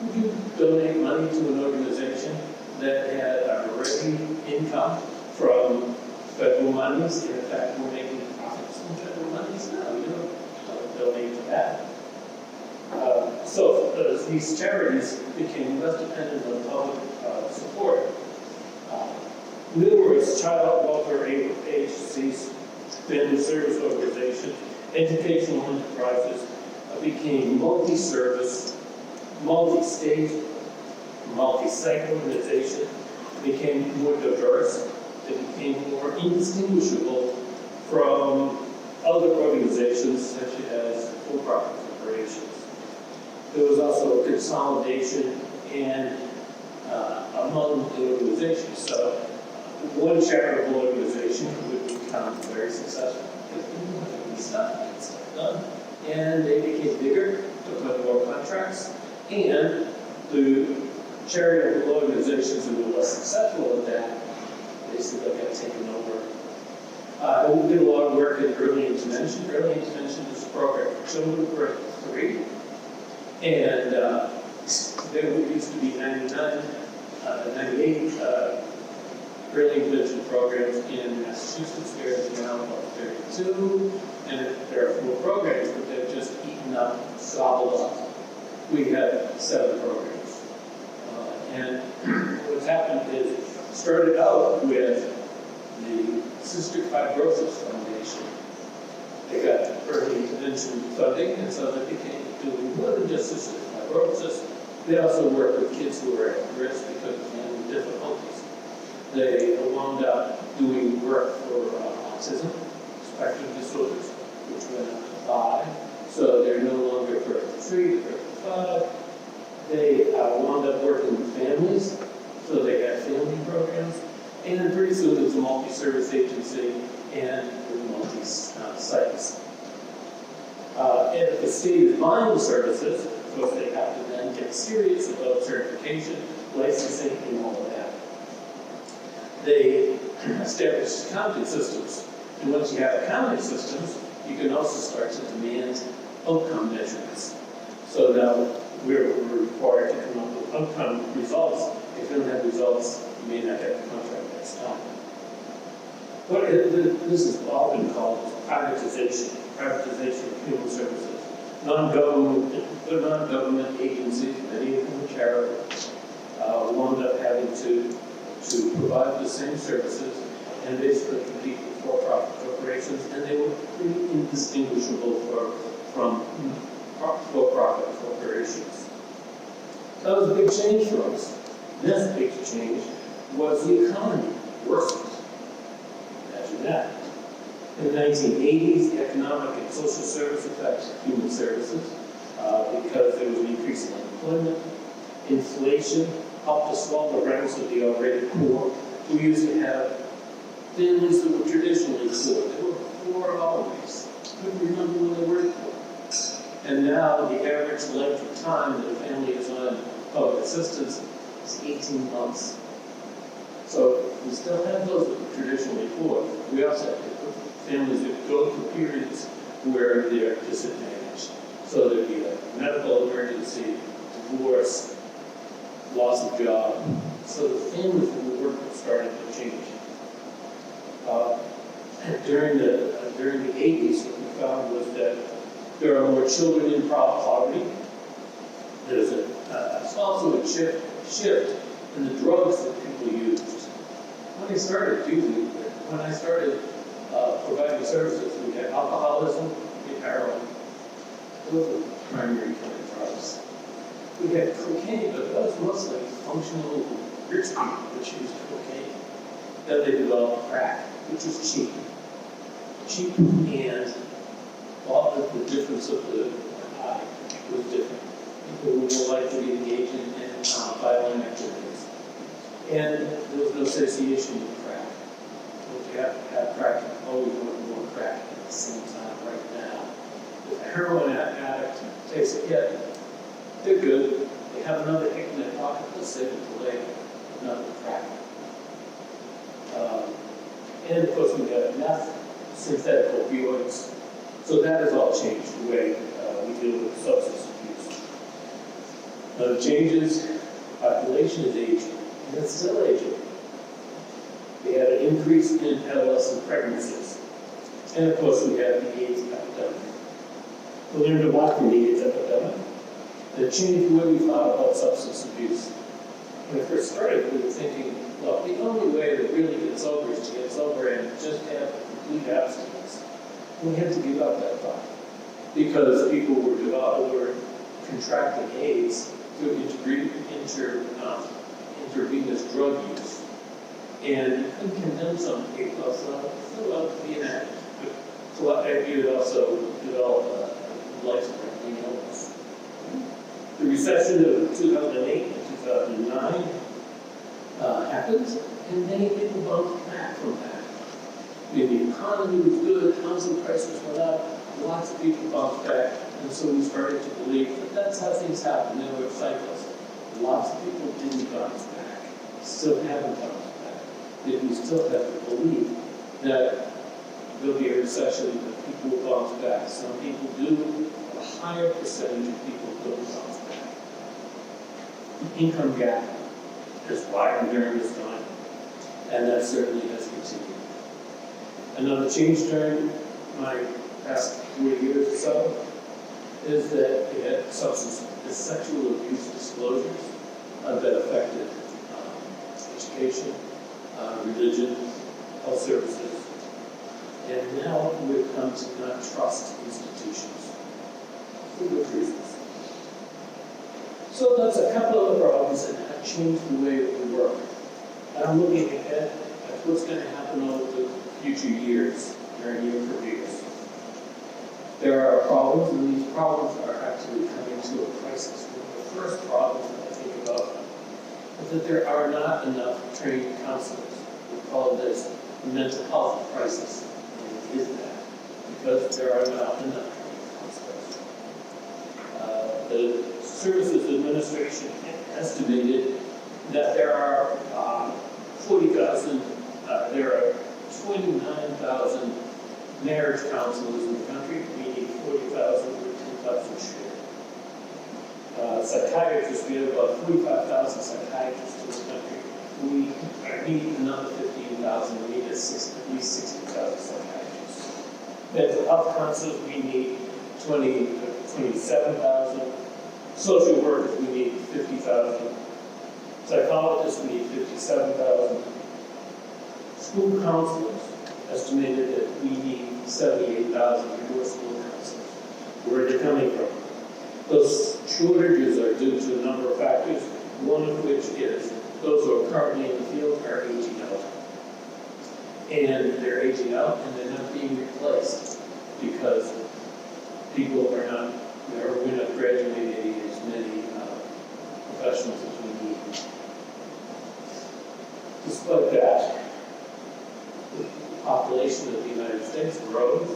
Would you donate money to an organization that had already income from federal monies? And in fact, we're making profits from federal monies? No, you don't donate to that. So these charities became less dependent on public support. Numerous child welfare agencies, family service organizations, educational enterprises became multi-service, multi-state, multi-site organizations, became more diverse, they became more indistinguishable from other organizations such as for-profit corporations. There was also a consolidation among the organizations. So one charitable organization would become very successful because people wanted to get stuff done. And they became bigger, took on more contracts, and the charitable organizations who were less successful at that, basically got taken over. We did a lot of work in early intervention. Early intervention is a program for children for 3. And there used to be 98 early intervention programs in Massachusetts. There's now about 32, and there are 4 programs, but they've just eaten up, gobbled up. We have 7 programs. And what's happened is, started out with the Cystic Fibrosis Foundation. They got early intervention funding, and so they became doing more than just cystic fibrosis. They also work with kids who are at risk because of family difficulties. They wound up doing work for autism, spectrum disorders, which went up to 5. So they're no longer 33, they're 35. They wound up working with families, so they had family programs. And pretty soon it's a multi-service agency and multi-sites. And if the state is buying the services, of course they have to then get serious about certification, licensing, and all of that. They established accounting systems. And once you have accounting systems, you can also start to demand outcome measurements. So now we're required to come up with outcome results. If you don't have results, you may not get the contract next time. But this has all been called privatization of human services. Non-government agencies, many of them are charitable, wound up having to provide the same services and basically compete with for-profit corporations, and they were pretty indistinguishable from for-profit corporations. That was a big change for us. This big change was the economy worsened. Imagine that. In the 1980s, the economic and social service affected human services because there was an increase in unemployment. Inflation helped to swallow the ranks of the already poor. We used to have families that were traditionally poor. They were poor always. Couldn't remember when they were poor. And now the average length of time that a family is on public assistance is 18 months. So we still have those that were traditionally poor. We also have families that go through periods where they're disadvantaged. So there'd be a medical emergency, divorce, loss of job. So the families that we work with started to change. During the 80s, what we found was that there are more children in poverty. There's also a shift in the drugs that people used. When I started providing services, we had alcoholism and heroin. Those were the primary kind of drugs. We had cocaine, but that was mostly functional rich people that used cocaine. Then they developed crack, which was cheap. Cheap, and all of the difference of the eye was different. People were more likely to engage in violent activities. And there was no association with crack. If you have to have crack, you always want more crack at the same time right now. If a heroin addict takes a hit, they're good. They have another hit in their pocket, they'll save it for later. Another crack. And of course we got meth, synthetic opioids. So that has all changed the way we deal with substance abuse. The changes, population is aging, and it's still aging. We had an increase in adolescent pregnancies. And of course we had the AIDS epidemic. We learned a lot from the AIDS epidemic. It changed the way we thought about substance abuse. When I first started, we were thinking, well, the only way to really get sober is to get sober and just have complete abstinence. We had to give up that thought because people were contracting AIDS through intravenous drug use. And you couldn't condemn some people, so still out to be an addict. But you would also develop a life-threatening illness. The recession of 2008 and 2009 happened, and many people bounced back from that. The economy was good, housing prices went up, lots of people bounced back, and so we started to believe that that's how things happen. There were cycles. Lots of people didn't bounce back, still haven't bounced back. Yet we still have to believe that there'll be a recession, that people will bounce back. Some people do, a higher percentage of people don't bounce back. The income gap has widened during this time, and that certainly has continued. Another change during my past 4 years or so is that we had sexual abuse disclosures that affected education, religion, health services, and now we've come to not trust institutions for good reasons. So that's a couple of the problems that have changed the way that we work. I I'm looking ahead at what's going to happen over the future years, during your careers. There are problems, and these problems are actually coming to a crisis. One of the first problems that I think about is that there are not enough trained counselors. We call this mental health crisis. And it is that, because there are not enough trained counselors. The Services Administration estimated that there are 40,000, there are 29,000 marriage counselors in the country. We need 40,000 or 10,000 share. Psychiatrists, we have about 45,000 psychiatrists in the country. We need another 15,000. We need at least 60,000 psychiatrists. Mental health counselors, we need 27,000. Social workers, we need 50,000. Psychologists, we need 57,000. School counselors, estimated that we need 78,000 more school counselors. Where are they coming from? Those shortages are due to a number of factors, one of which is those who are currently in the field are aging out. And they're aging out and they're not being replaced because people are not, we're not graduating as many professionals as we need. Despite that, the population of the United States grows,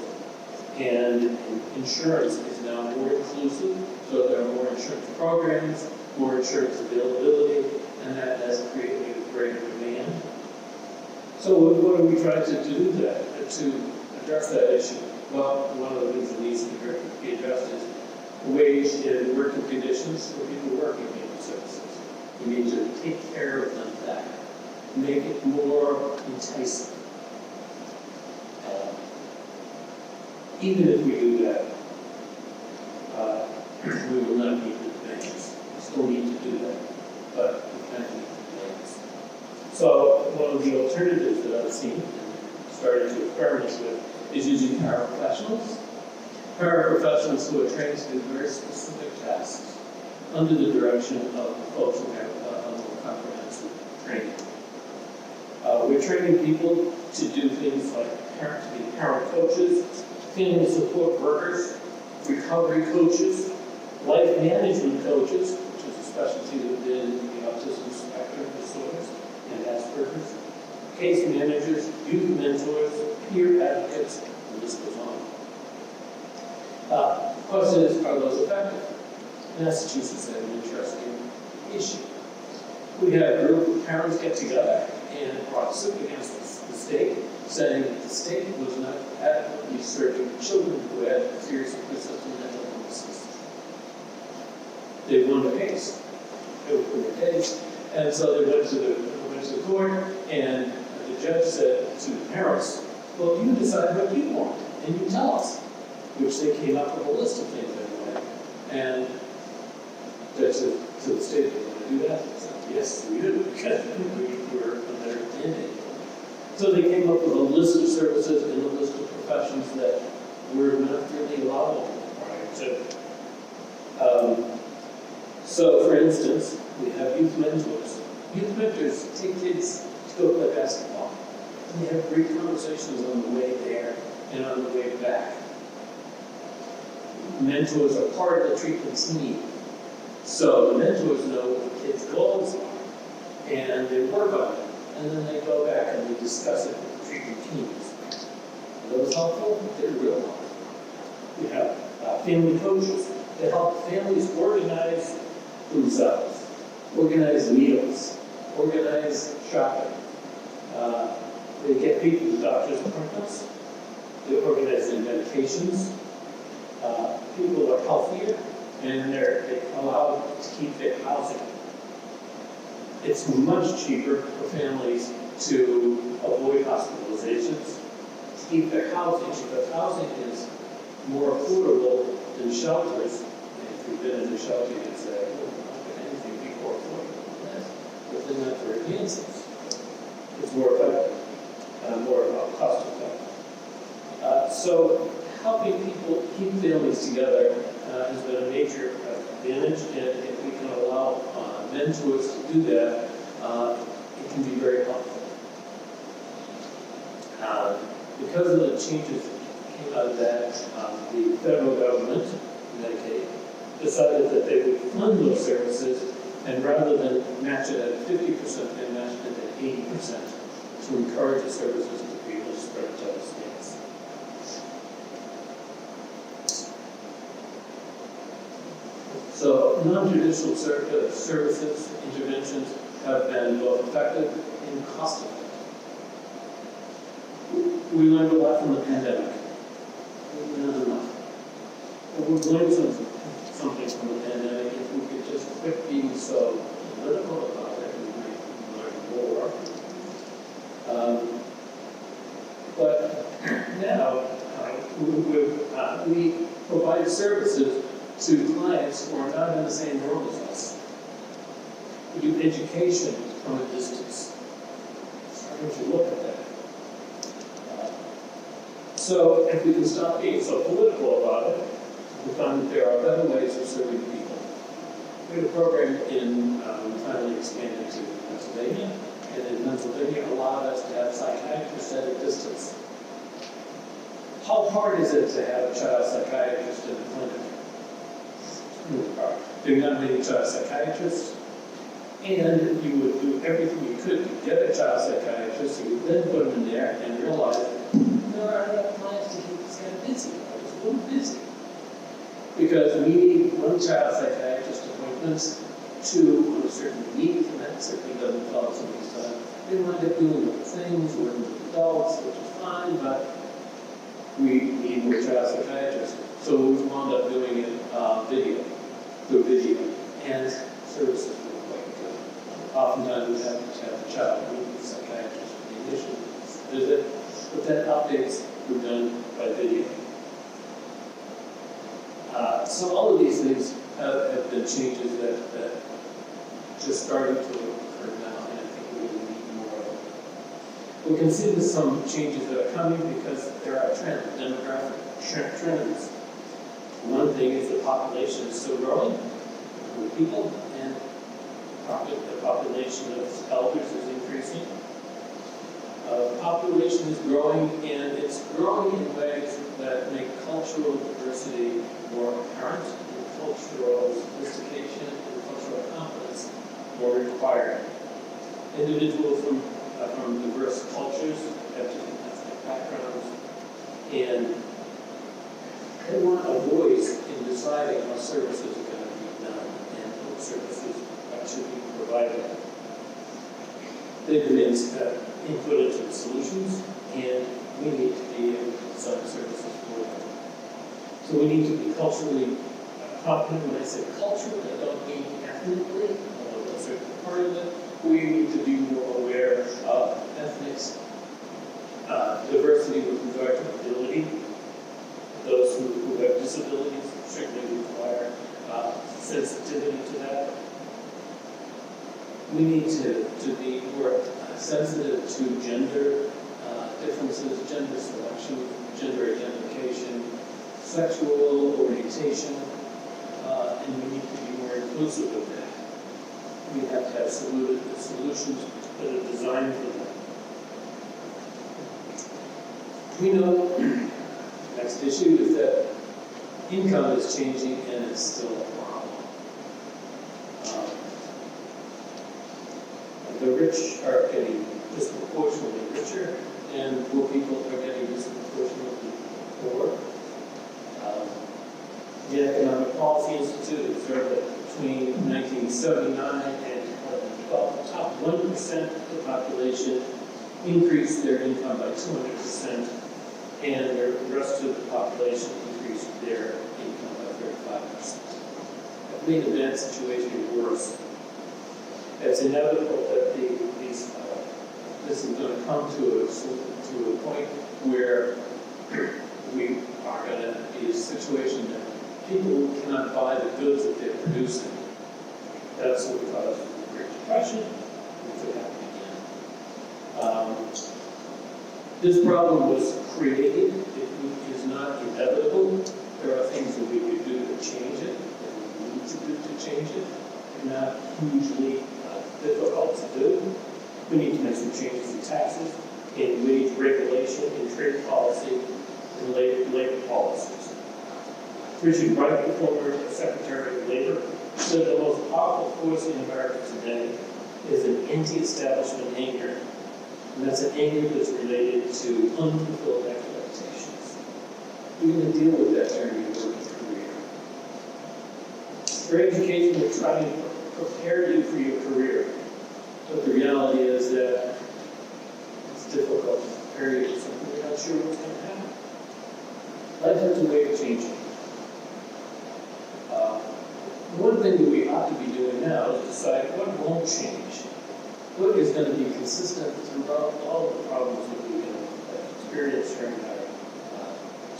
and insurance is now more inclusive, so there are more insurance programs, more insurance availability, and that has created a greater demand. So what are we trying to do to address that issue? Well, one of the things that needs to be addressed is wage and working conditions for people working in the services. We need to take care of them better, make it more enticing. Even if we do that, we will not meet the demands. We still need to do that, but we can't meet the demands. So one of the alternatives that I've seen and started to experiment with is using paraprofessionals. Paraprofessionals who are trained to do very specific tasks under the direction of folks who have a more comprehensive training. We're training people to do things like to be parent coaches, family support workers, recovery coaches, life management coaches, which is a specialty within the autism spectrum disorders and Asperger's, case managers, youth mentors, peer advocates, and the list goes on. The question is, are those effective? Massachusetts had an interesting issue. We had a group of parents get together and brought suit against the state, saying that the state was not adequately serving children who had serious and persistent mental illnesses. They won the case. They won the case. And so they went to the court, and the judge said to the parents, well, you decide what you want, and you tell us. Which they came up with a list of things they wanted. And they said to the state, they want to do that? They said, yes, we do, because we were under mandate. So they came up with a list of services and a list of professions that were not really allowable prior to. So, for instance, we have youth mentors. Youth mentors take kids to go play basketball. And they have great conversations on the way there and on the way back. Mentors are part of the treatment team. So the mentors know what the kids' goals are, and they work on it. And then they go back and they discuss it with the treatment teams. Are those helpful? They're real helpful. We have family coaches that help families organize themselves, organize meals, organize shopping. They get people to doctor's appointments. They organize their medications. People are healthier, and they're allowed to keep their housing. It's much cheaper for families to avoid hospitalizations, to keep their housing, because housing is more affordable than shelters. And if you've been in a shelter, you can say, oh, not going anything be more affordable than this. But they're not very expensive. It's more effective, more cost effective. So helping people keep families together has been a major advantage, and if we can allow mentors to do that, it can be very helpful. Because of the changes that came out of that, the federal government, Medicaid, decided that they would fund those services, and rather than match it at 50%, they matched it at 80% to encourage the services to be able to spread to other states. So non-judicial services, interventions have been both effective and cost-effective. We learned a lot from the pandemic. We learned enough. But we've learned something from the pandemic. If we could just quit being so political about it, we might learn more. But now, we provide services to clients who are not in the same room as us. We do education from a distance. Starting to look at that. So if we can stop being so political about it, we find that there are better ways of serving people. We had a program we finally expanded to Pennsylvania, and in Pennsylvania allowed us to have psychiatrists at a distance. How hard is it to have a child psychiatrist in the clinic? Really hard. There are not many child psychiatrists, and you would do everything you could to get a child psychiatrist, you would then put them in there and realize there are enough clients to keep this guy busy. I was a little busy. Because we need one child psychiatrist appointments, 2 on a certain week, and that certainly doesn't follow somebody's time. They wind up doing other things, working with adults, which is fine, but we need more child psychiatrists. So we wound up doing it through video, and services were quite good. Oftentimes we have to have the child meet with the psychiatrist for the initial visit, but then updates were done by video. So all of these things have been changes that just starting to occur now, and I think we will need more of them. We can see there's some changes that are coming because there are trends, demographic trends. One thing is the population is still growing with people, and the population of elders is increasing. Population is growing, and it's growing in ways that make cultural diversity more apparent, and cultural sophistication and cultural competence more required. Individuals from diverse cultures have different ethnic backgrounds, and they want a voice in deciding how services are going to be done and what services should be provided. They've been input into the solutions, and we need to be able to design services for them. So we need to be culturally competent. When I say culturally, I don't mean ethnically, although that's certainly part of it. We need to be more aware of ethnics, diversity with regard to ability. Those who have disabilities certainly require sensitivity to that. We need to be more sensitive to gender differences, gender selection, gender identification, sexual orientation, and we need to be more inclusive of that. We have to have solutions that are designed for that. We know, next issue is that income is changing and it's still a problem. The rich are getting disproportionately richer, and poor people are getting disproportionately poor. The Economic Policy Institute observed that between 1979 and 2012, the top 1% of the population increased their income by 200%, and the rest of the population increased their income by 35%. That made the bad situation worse. It's inevitable that this is going to come to a point where we are going to be in a situation that people cannot buy the goods that they're producing. That's what caused the Great Depression. It could happen again. This problem was created. It is not inevitable. There are things that we could do to change it, that we need to do to change it. They're not hugely difficult to do. We need to make some changes in taxes, in wage regulation, in trade policy, and labor policies. Richard Wright, the former Secretary of Labor, said the most powerful force in America today is an anti-establishment anger. And that's an anger that's related to unfulfilled expectations. You're going to deal with that during your working career. Your education will try and prepare you for your career. But the reality is that it's difficult to prepare you for something you're not sure what's going to happen. Life has a way of changing. One thing that we ought to be doing now is decide what won't change. What is going to be consistent throughout all of the problems that we have experienced during our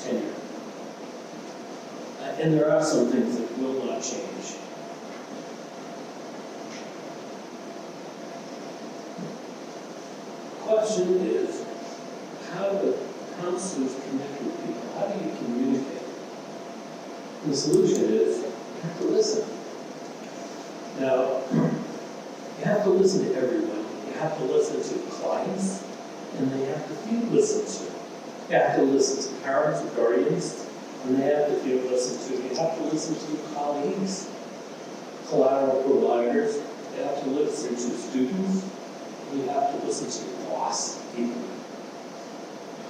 tenure. And there are some things that will not change. The question is, how do counselors connect with people? How do you communicate? And the solution is, you have to listen. Now, you have to listen to everyone. You have to listen to clients, and they have to feel listened to. You have to listen to parents and guardians, and they have to feel listened to. You have to listen to colleagues, collateral providers. You have to listen to students. And you have to listen to your boss, people.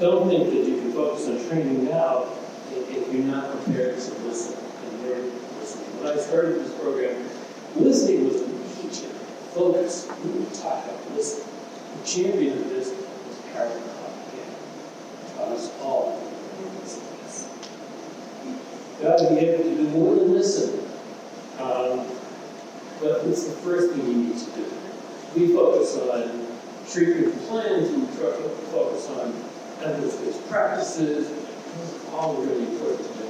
Don't think that you can focus on training now if you're not prepared to listen and learn listening. When I started this program, listening was a major focus. We were taught how to listen. The champion of this was Carolyn Aidman. Taught us all how to listen. You got to be able to do more than listen. But it's the first thing you need to do. We focus on treatment plans, we focus on evidence-based practices. Those are all really important to do.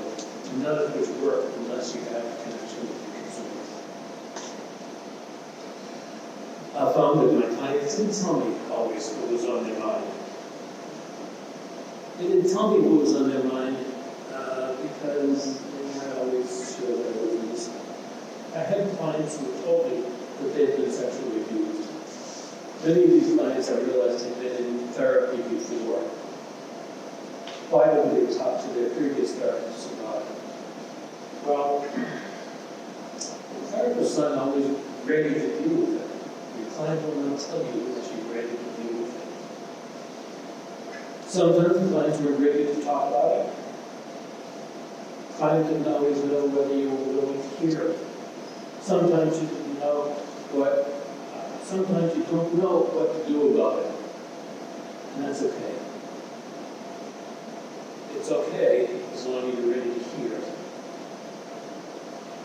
None of which work unless you have a connection with your consumers. I found that my clients didn't tell me always what was on their mind. They didn't tell me what was on their mind because they weren't always sure that I was listening. I had clients who told me that they had been sexually abused. Many of these clients, I realized, had been in therapy before. Why didn't they talk to their previous therapists about it? Well, the therapist's not always ready to deal with it. Your client will not tell you that you're ready to deal with it. Sometimes the clients were ready to talk about it. The client didn't always know whether you were willing to hear it. Sometimes you didn't know sometimes you don't know what to do about it. And that's okay. It's okay as long as you're ready to hear it.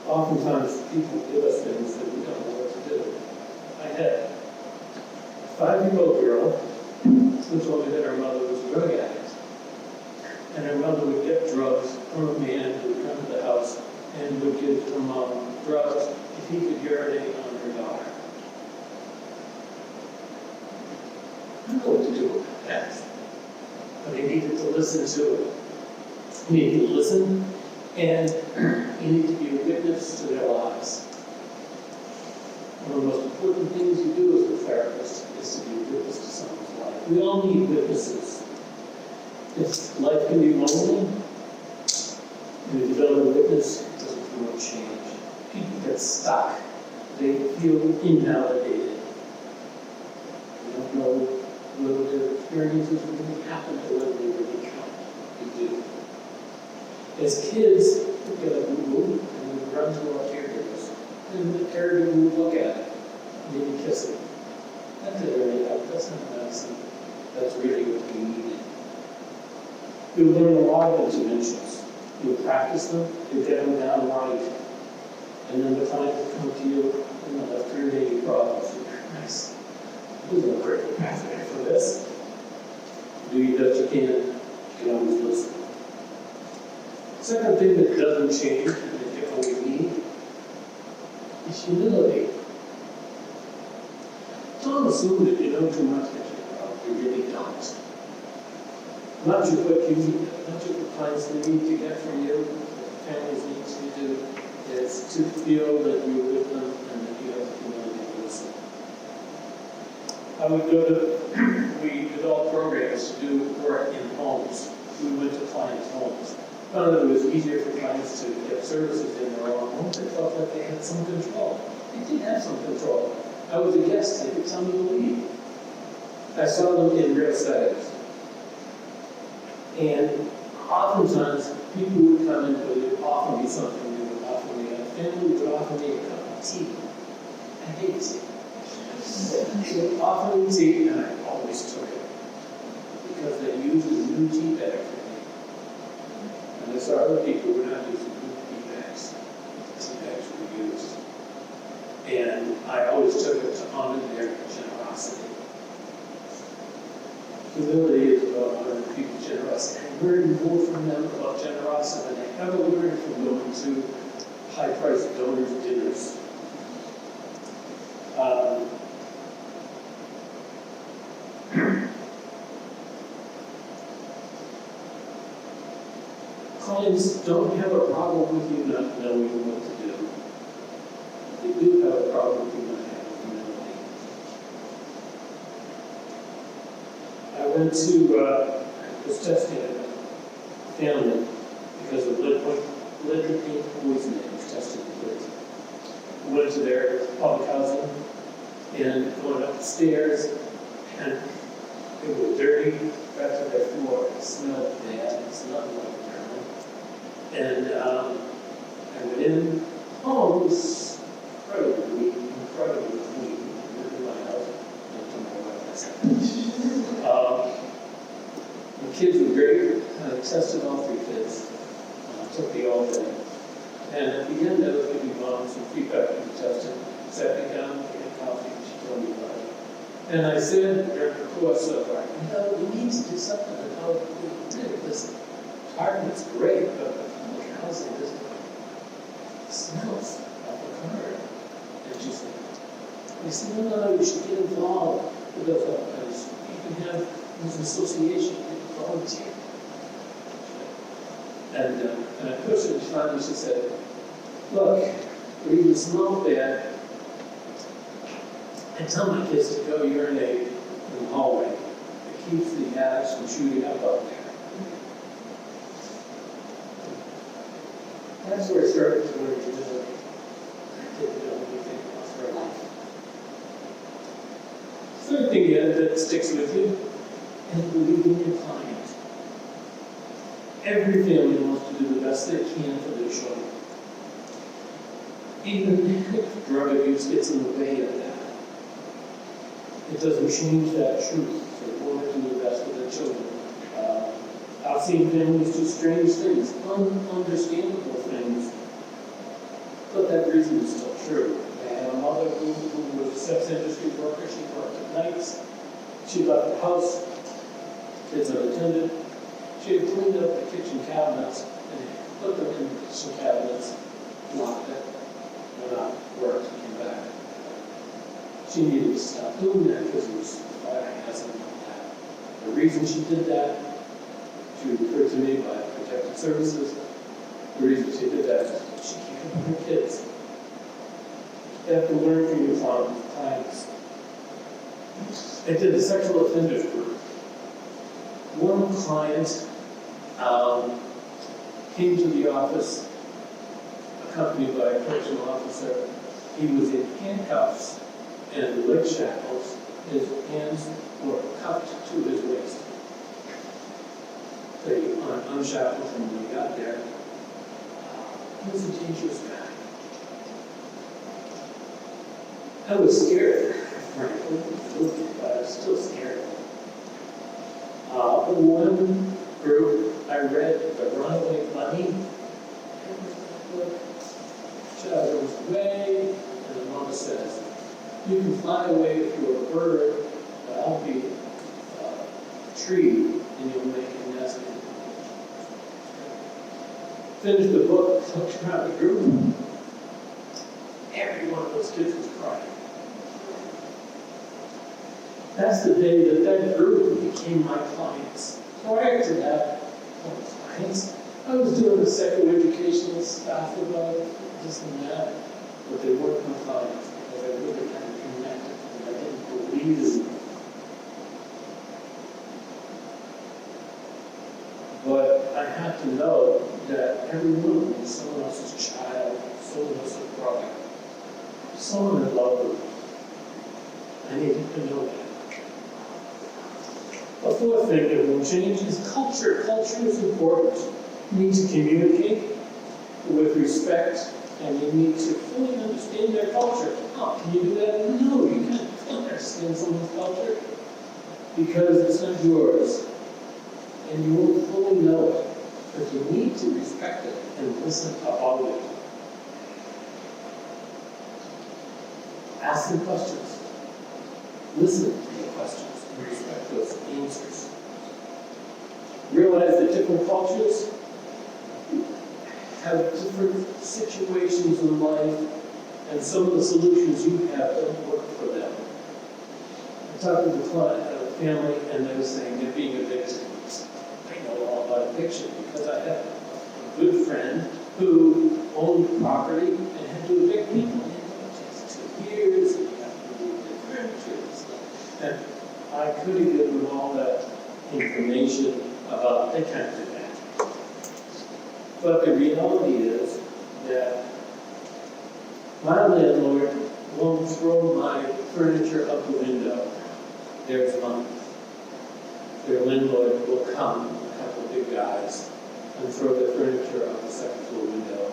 Oftentimes people give us things that we don't know what to do. I had a 5-year-old girl who told me that her mother was a drug addict. And her mother would get drugs from a man who would come to the house and would give her mom drugs if he could urinate on her daughter. I don't know what to do with that. But I needed to listen to it. You need to listen, and you need to be a witness to their lives. One of the most important things you do as a therapist is to be a witness to someone's life. We all need witnesses. If life can be lonely, and you develop a witness, it doesn't promote change. People get stuck. They feel invalidated. They don't know whether their experiences really happened or whether they really count. They do. As kids, we get a boo-boo and we run to our caregivers. And the caregiver will look at it, maybe kiss it. That didn't really help. That's not medicine. That's really what we needed. You'll learn a lot of interventions. You'll practice them, you'll get them down right. And then the client will come to you, have 380 problems. Nice. There's no critical pathway for this. Do you best you can. You can always listen. Second thing that doesn't change, and that you always need, is humility. Don't assume that you know too much that you really don't. Much of what clients need to get from you, what families need to do, is to feel that you're with them and that you have the humility to listen. I would go to, we developed programs to do work in homes. We went to clients' homes. Found that it was easier for clients to get services in their own homes. They felt like they had some control. They did have some control. I was a guest, they could tell me to leave. I saw them in real settings. And oftentimes, people would come in and they would offer me something. They would offer me a family, would offer me a cup of tea. I hate tea. They would offer me tea, and I always took it. Because they used a new tea bag for me. And I saw other people were not using new tea bags. Tea bags were used. And I always took it to honor their generosity. Humility is about honoring people's generosity. I learned more from them about generosity than I ever learned from going to high-priced donors' dinners. Clients don't have a problem with you not knowing what to do. They do have a problem with you not having humility. I went to, I was testing a family because of lead paint poisoning. I was testing the kids. I went to their public housing and going up the stairs, and it was dirty, got to their floor, it smelled bad, it smelled like Maryland. And I went in, home was incredibly clean. In my house, I told my wife I said. The kids were great. I tested all 3 kids. Took the all day. And at the end, I was giving mom some feedback on the testing. Sat me down, we had coffee, and she told me about it. And I said during the course of, we need to do something about this apartment's great, but the public housing smells like a car. And she said, no, you should get involved with those. You can have this association, you can volunteer. And I pushed it, and finally she said, look, when you smell bad, I tell my kids to go urinate in the hallway. It keeps the ash from shooting up there. That's where I started to learn humility. I didn't know anything else right now. Third thing that sticks with you is believing your client. Every family wants to do the best they can for their children. Even if drug abuse gets in the way of that, it doesn't change that truth. They want to do the best for their children. I've seen families do strange things, ununderstandable things, but that reason is still true. I had a mother who was a sex industry worker. She worked at nights. She left the house. Kids unattended. She had cleaned up the kitchen cabinets and put them in the kitchen cabinets, locked it, went out, worked, came back. She needed to stop doing that because it was fire hazard and all that. The reason she did that, she referred to me by protective services. The reason she did that is she cared about her kids. You have to learn from your clients. I did a sexual offenders group. One client came to the office accompanied by a correctional officer. He was in handcuffs and leg shackles. His hands were cuffed to his waist. They unshackled him when he got there. He was a dangerous guy. I was scared, frankly, but I was still scared. One group, I read The Runaway Bunny. Child goes away, and the mama says, you can fly away if you're a bird, but I'll be a tree, and you'll make a nest. Finished the book, looked around the group. Every one of those kids was crying. That's the day that group became my clients. Prior to that, clients, I was doing the psychoeducational stuff about this and that, but they weren't my clients because I really kind of connected with them. I didn't believe I have to know that every one of them is someone else's child, someone else's brother, someone in love with them. I need to know that. A fourth thing that will change is culture. Culture is important. You need to communicate with respect, and you need to fully understand their culture. How can you do that? No, you can't fully understand someone's culture because it's not yours, and you won't fully know it. But you need to respect it and listen about it. Ask them questions. Listen to the questions and respect those answers. Realize that different cultures have different situations in life, and some of the solutions you have don't work for them. I talked with a client, a family, and they were saying they're being evicted. I know all about eviction because I have a good friend who owned property and had to evict people. It takes 2 years, and you have to move their furniture and stuff. And I could have given them all that information about they can't do that. But the reality is that my landlord won't throw my furniture out the window. There's money. Their landlord will come, a couple of big guys, and throw their furniture out the second floor window,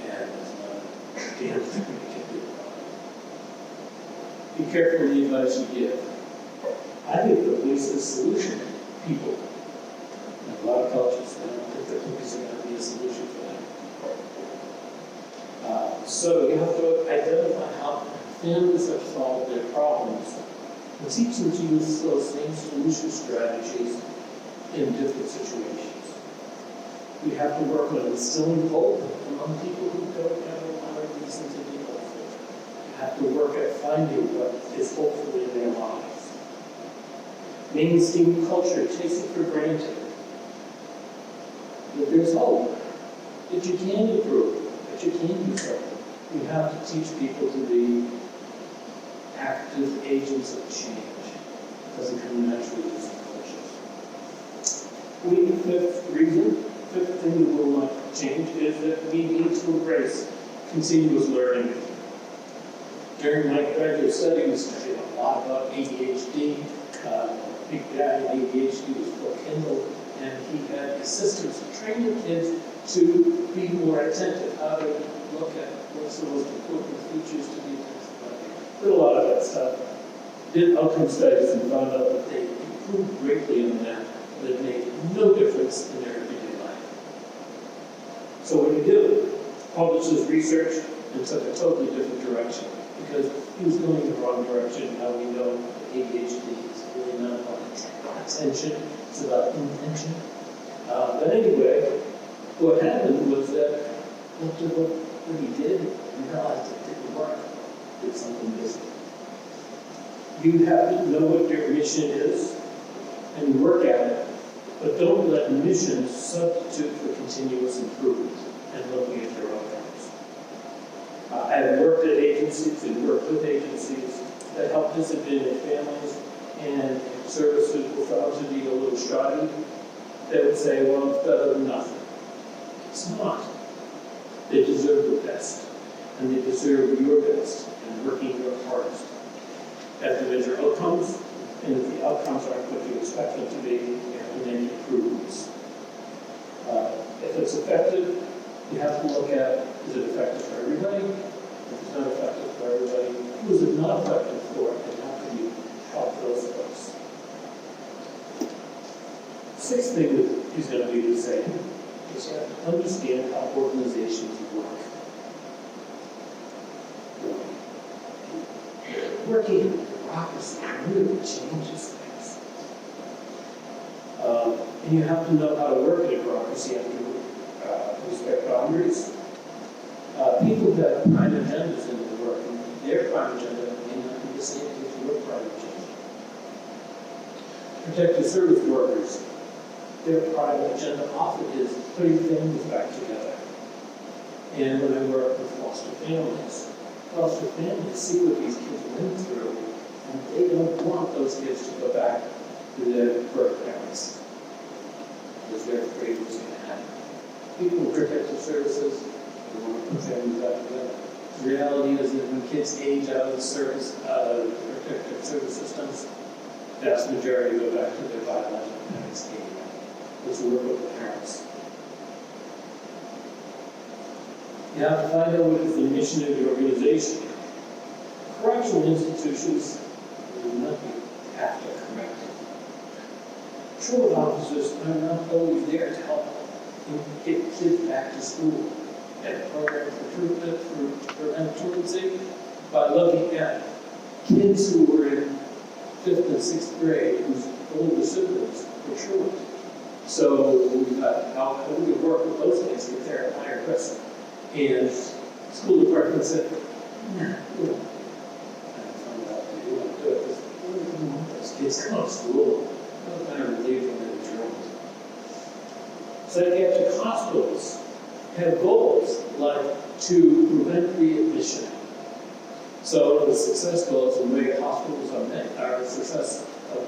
and there's not a damn thing you can do about it. Be careful the advice you give. I think the police is a solution to people. In a lot of cultures, I don't think the police are going to be a solution for them. So you have to identify how families have solved their problems and teach them to use those same solution strategies in different situations. We have to work on instilling hope among people who don't have a lot of reason to be hopeful. We have to work at finding what is hopeful in their lives. Mainstream culture takes it for granted that there's hope, that you can improve, that you can do something. We have to teach people to be active agents of change. It doesn't come naturally to some cultures. Fifth thing we will not change is that we need to embrace continuous learning. During my graduate study, we studied a lot about ADHD. Big guy in ADHD was Phil Kendall, and he had assistants training kids to be more attentive, how to look at what's the most important features to be attentive. Did a lot of that stuff. Did outcome studies and found out that they improved greatly in that, but it made no difference in their everyday life. So what he did, published his research and took a totally different direction because he was going in the wrong direction. Now we know that ADHD is really not about attention, it's about intention. But anyway, what happened was that after what he did, he realized it didn't work. Did something different. You have to know what your mission is and work at it, but don't let mission substitute for continuous improvement and looking at your outcomes. I have worked at agencies and worked with agencies that help disadvantaged families, and services were found to be a little shoddy. They would say, well, it's better than nothing. It's not. They deserve the best, and they deserve your best and working your hardest. You have to measure outcomes, and if the outcomes aren't what you expect them to be, you have to make improvements. If it's effective, you have to look at, is it effective for everybody? If it's not effective for everybody, who is it not effective for, and how can you help those folks? Sixth thing that he's going to be the same is you have to understand how organizations work. Working in bureaucracy really changes things. And you have to know how to work in a bureaucracy. You have to respect boundaries. People have prime agendas in their work, and their prime agenda may not be the same as your prime agenda. Protective service workers, their prime agenda often is putting families back together. And when I work with foster families see what these kids went through, and they don't want those kids to go back to their birth parents because they're afraid what's going to happen. people in protective services, we want to put families back together. The reality is that when kids age out of the service, protective service systems, vast majority go back to their biological parents' age. Let's work with the parents. You have to find out what is the mission of the organization. Correctional institutions do nothing after correcting. Truant officers are not always there to help get kids back to school. And a program for prevent truancy by looking at kids who were in 5th and 6th grade whose older siblings were truant. So we got how we could work with those kids if they're at higher risk. And school department said, nah, we don't find out what you want to do it. Those kids come to school, what kind of relief from the truant? Psychiatric hospitals have goals like to prevent readmission. So the success goals and the way hospitals are the success of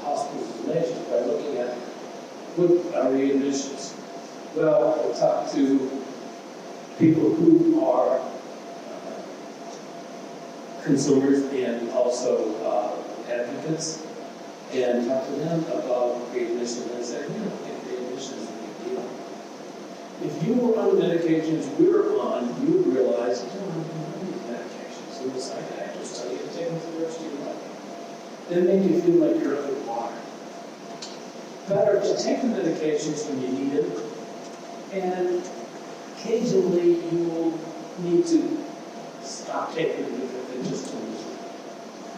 hospitals is measured by looking at what are readmissions. Well, we'll talk to people who are consumers and also advocates, and talk to them about readmission and say, you know, readmission is a big deal. If you were on the medications we were on, you would realize you don't have to run these medications. And the psychiatrist tell you to take them for the rest of your life. They make you feel like you're underwater. Better to take the medications when you need them, and occasionally you will need to stop taking them because they're just too much.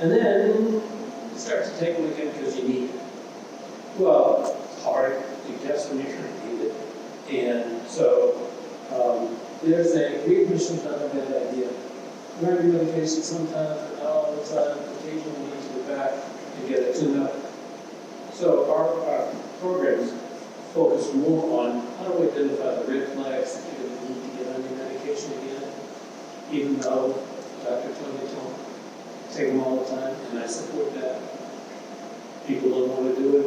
And then you start to take them again because you need it. Well, it's hard to guess when you're going to need it. And so they're saying readmission is not a bad idea. We're on medication sometimes, but not all the time. Occasionally we need to go back and get it tuned up. So our programs focus more on how do we identify the red flags that you're going to need to get on your medication again, even though Dr. Tony told me take them all the time, and I support that. People don't want to do it.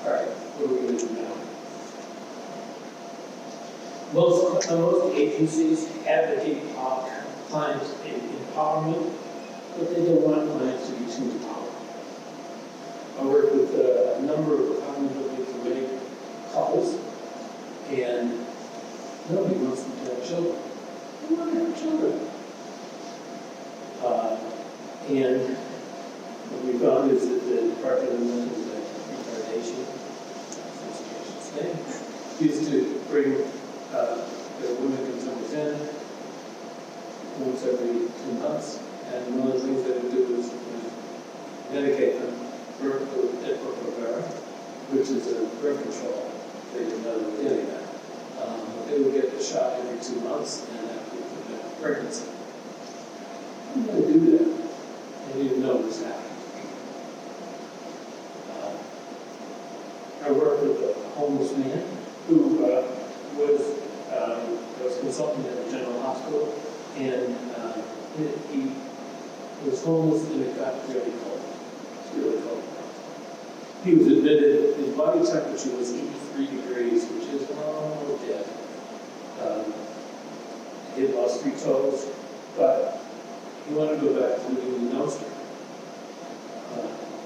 All right, what are we going to do now? Most agencies advocate client empowerment, but they don't want clients to be too empowered. I work with a number of cognitively committed couples, and nobody wants them to have children. They want to have children. And what we found is that the Department of Mental Retardation used to bring the women consumers in once every 2 months, and one of the things they would do is medicate them for Depo-Provera, which is a birth control. They didn't know they were getting that. But they would get the shot every 2 months, and that would prevent pregnancy. I'm going to do that. They didn't know what was happening. I worked with a homeless man who was consulting at a general hospital, and he was homeless, and it got really cold. It's really cold. He was admitted, his body temperature was 83 degrees, which is almost dead. He had lost 3 toes, but he wanted to go back to living in the dumpster.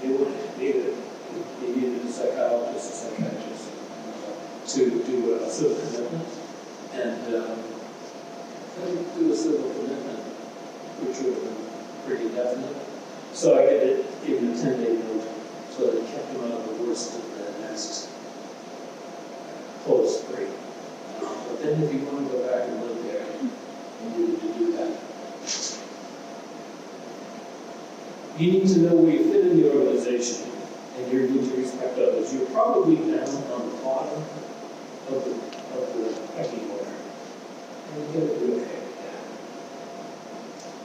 He needed a psychologist, a psychiatrist, to do a civil commitment. And do a civil commitment, which would have been pretty definite. So I gave him a 10-day note, so that it kept him out of the worst of the next whole spree. But then if you want to go back and live there, you needed to do that. You need to know where you fit in the organization, and you need to respect others. You're probably down on the bottom of the pecking order. And you're going to do okay with that.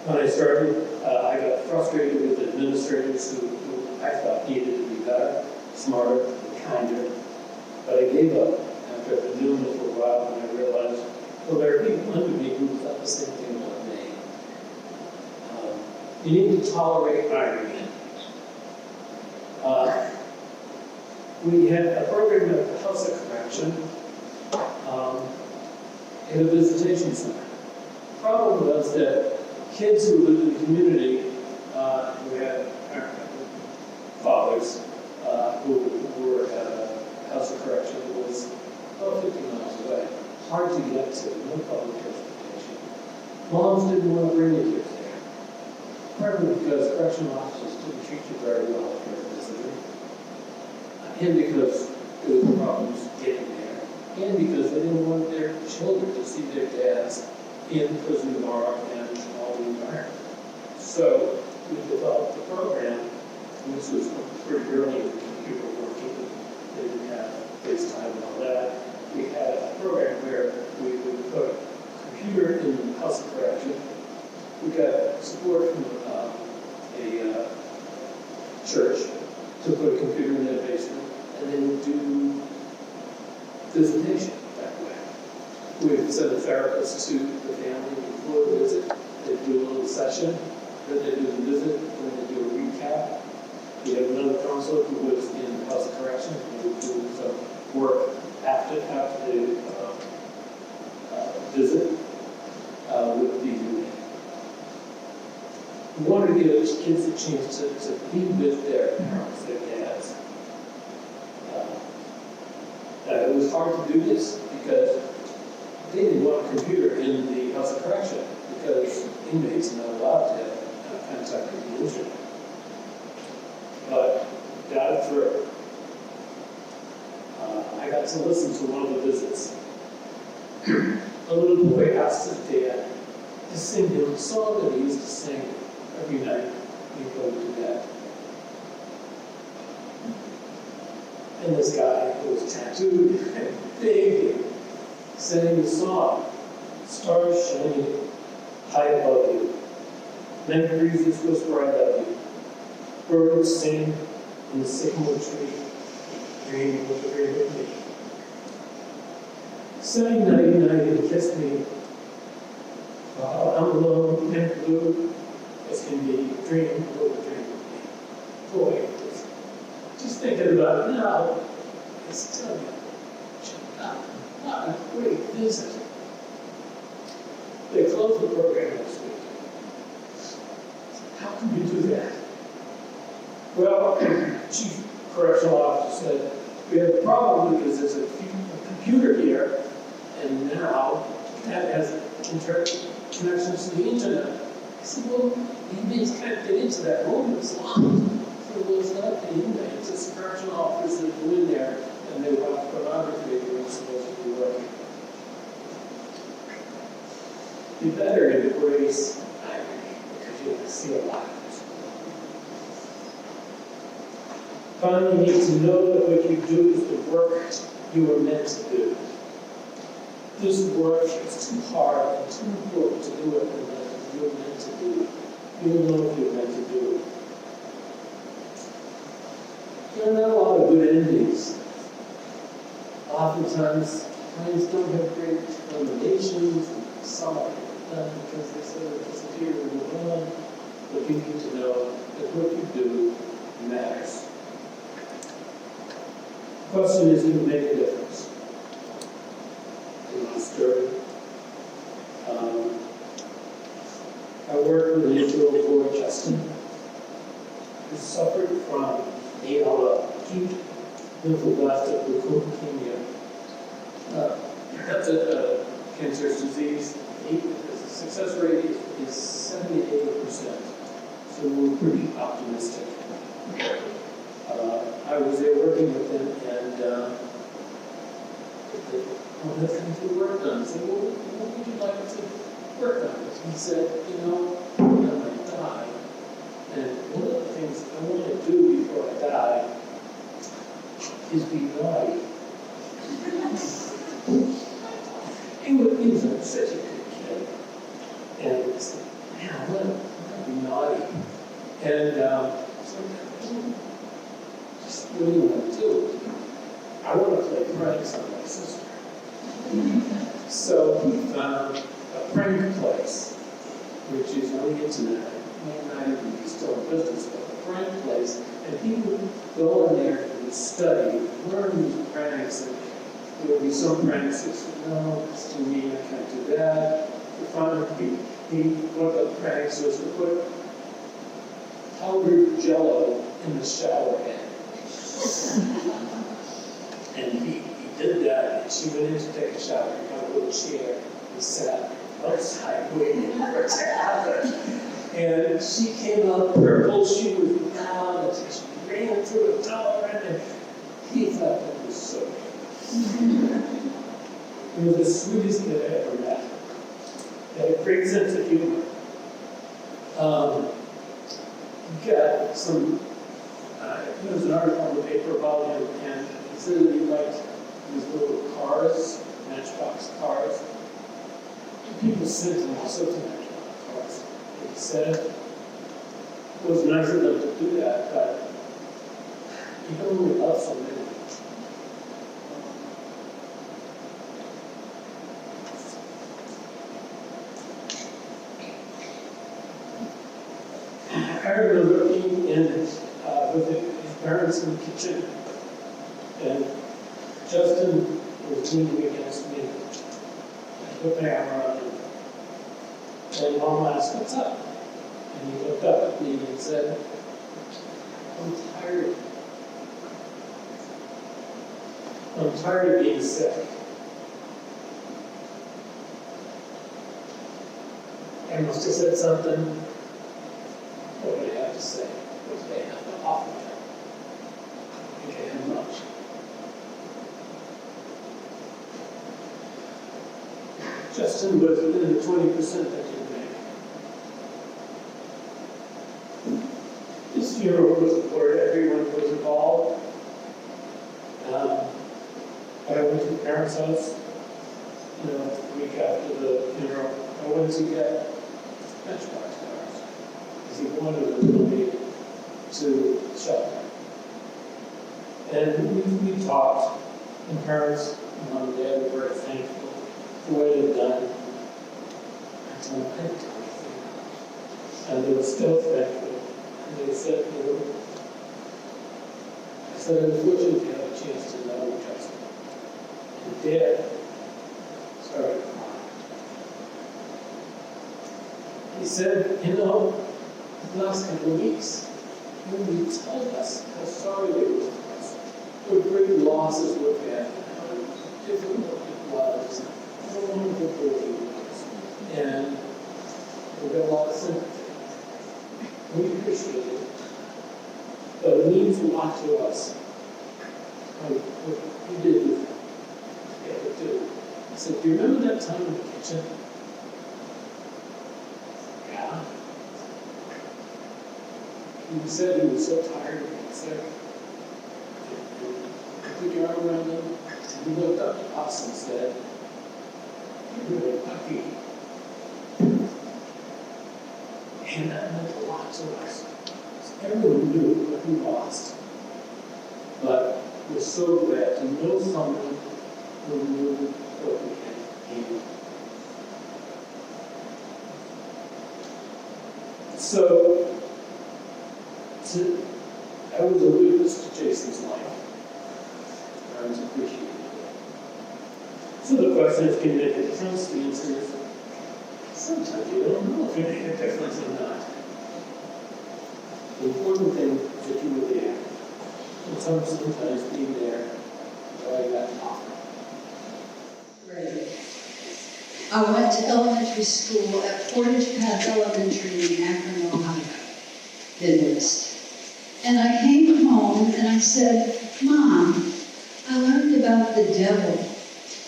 When I started, I got frustrated with administrators who I thought needed to be better, smarter, and kinder. But I gave up after I've been doing it for a while, and I realized, well, there are people under me who thought the same thing about me. You need to tolerate irony. We had a program at the House of Correction in a visitation center. Problem was that kids who lived in the community, who had fathers who were at a house of correction, was about 50 miles away, hard to get to, no public transportation. Moms didn't want to bring their kids there, partly because correctional officers didn't treat you very well if you're a visitor, and because there were problems getting there, and because they didn't want their children to see their dads in prison bar and all the environment. So we developed a program, which was pretty early in computer working. They didn't have FaceTime and all that. We had a program where we would put a computer in the house of correction. We got support from a church to put a computer in their basement, and they would do visitation that way. We would send a therapist to the family before the visit. They'd do a little session, then they'd do the visit, then they'd do a recap. We had another counselor who was in the house of correction, and we would do some work after the visit with the unit. We wanted to give kids a chance to be with their parents, their dads. It was hard to do this because they didn't want a computer in the house of correction because inmates are not allowed to have contact with the internet. But got it through. I got to listen to one of the visits. A little boy asked his dad to sing him a song that he used to sing every night he'd go to bed. And this guy who was tattooed and big and sang the song, "Stars shining high above you, night breezes whisper I love you, birds sing in the sycamore tree, dream with the dream of me. Sang nighty night and kissed me, while I'm alone and blue as can be, dream with the dream of me." Boy, just thinking about it now, it's telling you, what a great visit. They closed the program next week. How can you do that? Well, Chief Correctional Officer said, we have a problem because there's a computer here, and now that has connections to the internet. I said, well, the inmates can't get into that room, it's locked. So well, it's not the inmates, it's the correctional officers that go in there and they watch pornography and you're supposed to be working. You better embrace irony because you're going to see a lot of it. Finally, you need to know that what you do is the work you are meant to do. This work is too hard and too important to do it unless you're meant to do it. You'll know if you're meant to do it. There are not a lot of good endings. Oftentimes, clients don't have great recommendations, and some are done because they sort of disappear and move on. But you need to know that what you do matters. The question is, do you make a difference? In my story, I worked with an 8-year-old boy, Justin, who suffered from acute lymphoblastic leukemia. That's a cancerous disease. The success rate is 70 to 80%. So we're pretty optimistic. I was there working with him, and one of the things we worked on, I said, well, what would you like to work on? He said, I'm going to die. And one of the things I want to do before I die is be naughty. He was such a good kid. And I said, man, I want to be naughty. And so just what do you want to do? I want to play pranks on my sister. So he found a prank place, which is on the internet. May not even be still in business, but a prank place. And he would go in there and study, learn these pranks, and there would be some pranks that said, no, it's too mean, I can't do that. Finally, one of the pranks was to put powdered jello in the shower head. And he did that, and she went in to take a shower, he got a little chair, and sat outside waiting for it to happen. And she came out purple, she was loud, and she ran through a door, and he thought that was so good. It was the sweetest kid I ever met. He had a great sense of humor. Got some, there was an article in the paper about him, and he said that he liked these little cars, matchbox cars. People sent him all sorts of matchbox cars. And he said it was nice of them to do that, but you can only love so many. I remember being in with his parents in the kitchen, and Justin was leaning against me. I put my arm around him, and Mom asked, "What's up?" And he looked up at me and said, "I'm tired. I'm tired of being sick." I must have said something. What would I have to say? What did I have to offer them? I think I had much. Justin was within the 20% that he made. This funeral was where everyone was involved. I went to the parents' house, a week after the funeral. I went to get matchbox cars. He wanted to donate to shelter. And we talked, and parents, Mom and Dad were very thankful for what they had done. I told them I didn't do anything. And they were still thankful. And they said, I said, I was fortunate to have a chance to know Justin. And Dad started crying. He said, the last couple of weeks, when you told us how sorry they were for us, what great losses we've had, how difficult it was, how wonderful it was, and we got a lot of sympathy. We appreciate it, but it means a lot to us. What you did with them. Yeah, too. I said, do you remember that time in the kitchen? Yeah. He said he was so tired of being sick. I put your arm around him, and he looked up at us and said, "You're really lucky." And that meant a lot to us. Everyone knew what we lost. But we're so glad to know someone who knew what we had gained. So, I was a witness to Jason's life. I was appreciated it. So the question is, can you make a difference? The answer is, sometimes you don't know if you make a difference or not. The important thing is that you were there. And sometimes being there, all you got to offer. Great. I went to elementary school at Portage Path Elementary in Akron, Ohio, Midwest. And I came home and I said, Mom, I learned about the devil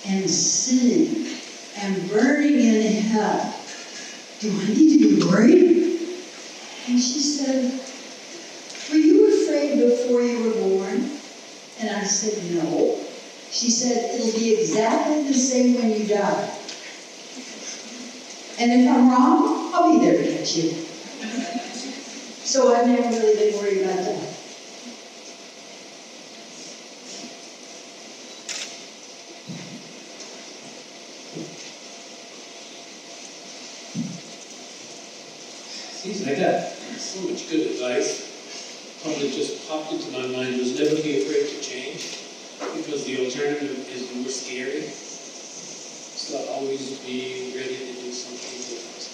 and sinning and burning in hell. Do I need to be worried? And she said, were you afraid before you were born? And I said, no. She said, it'll be exactly the same when you die. And if I'm wrong, I'll be there to catch you. So I've never really been worried about that. Geez, I got so much good advice. Probably just popped into my mind was never be afraid to change, because the alternative is the worst scary. So always be ready to do something different.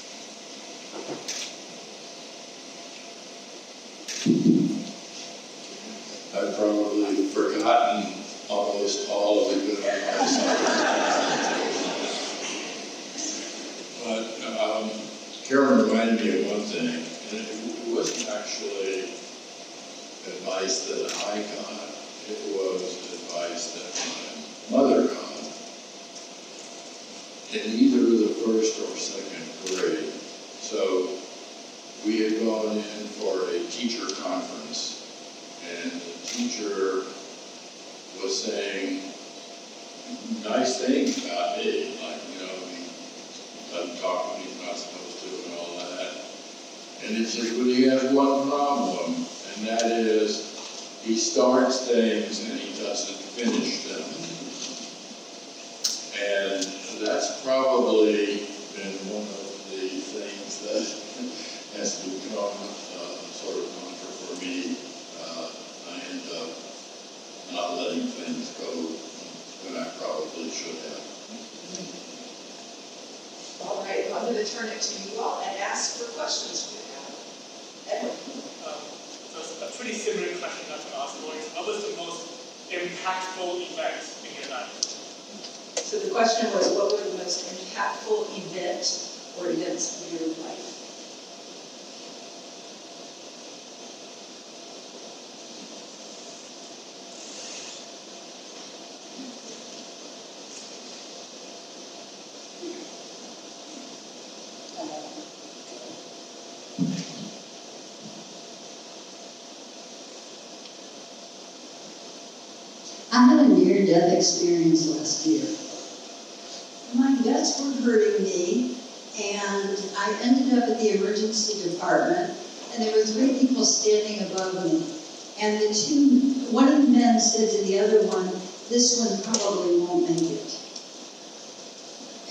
I've probably forgotten almost all of the good advice. But Carolyn reminded me of one thing, and it wasn't actually advice that I got, it was advice that my mother got in either the first or second grade. So we had gone in for a teacher conference, and the teacher was saying nice things about me, like, you know, he doesn't talk when he's not supposed to and all that. And it says, well, he has one problem, and that is he starts things and he doesn't finish them. And that's probably been one of the things that has become sort of mantra for me. I end up not letting things go when I probably should have. All right, well, I'm going to turn it to you all and ask for questions if you have. Edward? So a pretty similar question that I'm asking. What was the most impactful event in your life? So the question was, what were the most impactful event or events in your life? I had a near-death experience last year. My guts were hurting me, and I ended up at the emergency department, and there were 3 people standing above me. And one of the men said to the other one, "This one probably won't make it."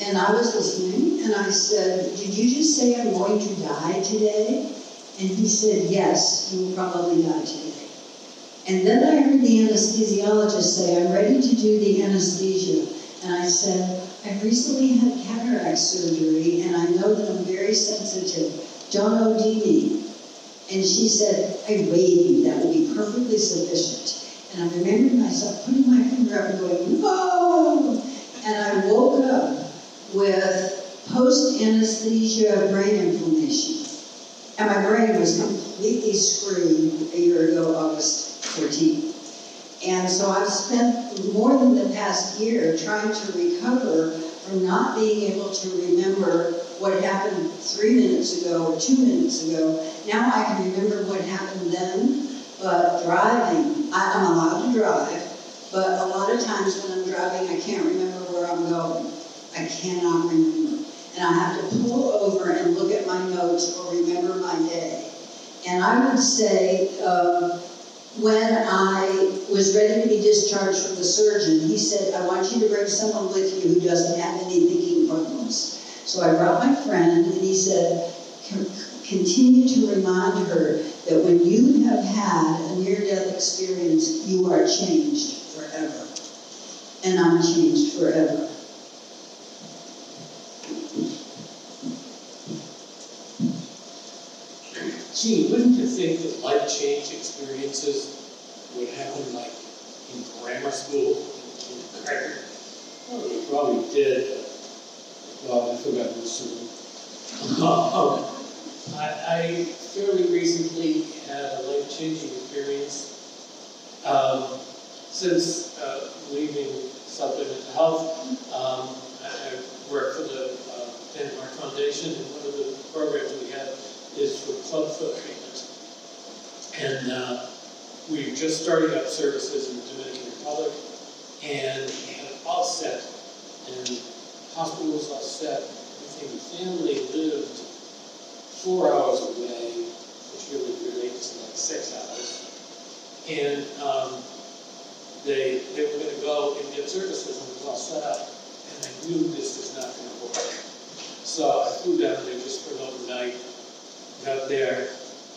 And I was listening, and I said, "Did you just say I'm going to die today?" And he said, "Yes, you will probably die today." And then I heard the anesthesiologist say, "I'm ready to do the anesthesia." And I said, "I've recently had cataract surgery, and I know that I'm very sensitive. Don't OD me." And she said, "I weighed you, that will be perfectly sufficient." And I remembered myself putting my finger up and going, "No!" And I woke up with post-anesthesia brain inflammation. And my brain was completely screwed a year ago, August 14th. And so I've spent more than the past year trying to recover from not being able to remember what happened 3 minutes ago or 2 minutes ago. Now I can remember what happened then, but driving, I'm allowed to drive, but a lot of times when I'm driving, I can't remember where I'm going. I cannot remember. And I have to pull over and look at my notes or remember my day. And I would say, when I was ready to be discharged from the surgeon, he said, "I want you to bring someone with you who doesn't have any thinking problems." So I brought my friend, and he said, "Continue to remind her that when you have had a near-death experience, you are changed forever." And I'm changed forever. Gee, wouldn't you think that life change experiences would happen like in grammar school, in kindergarten? Well, we probably did, but, well, I forgot this soon. I fairly recently had a life-changing experience. Since leaving Supplement to Health, I work for the Denmark Foundation, and one of the programs we have is for club foot treatment. And we're just starting up services in the Dominican Republic, and we had it all set, and the hospital was all set. Everything. The family lived 4 hours away, which really relates to like 6 hours. And they were going to go and get services, and it was all set up, and I knew this was not going to work. So I flew down there just for an overnight, got there,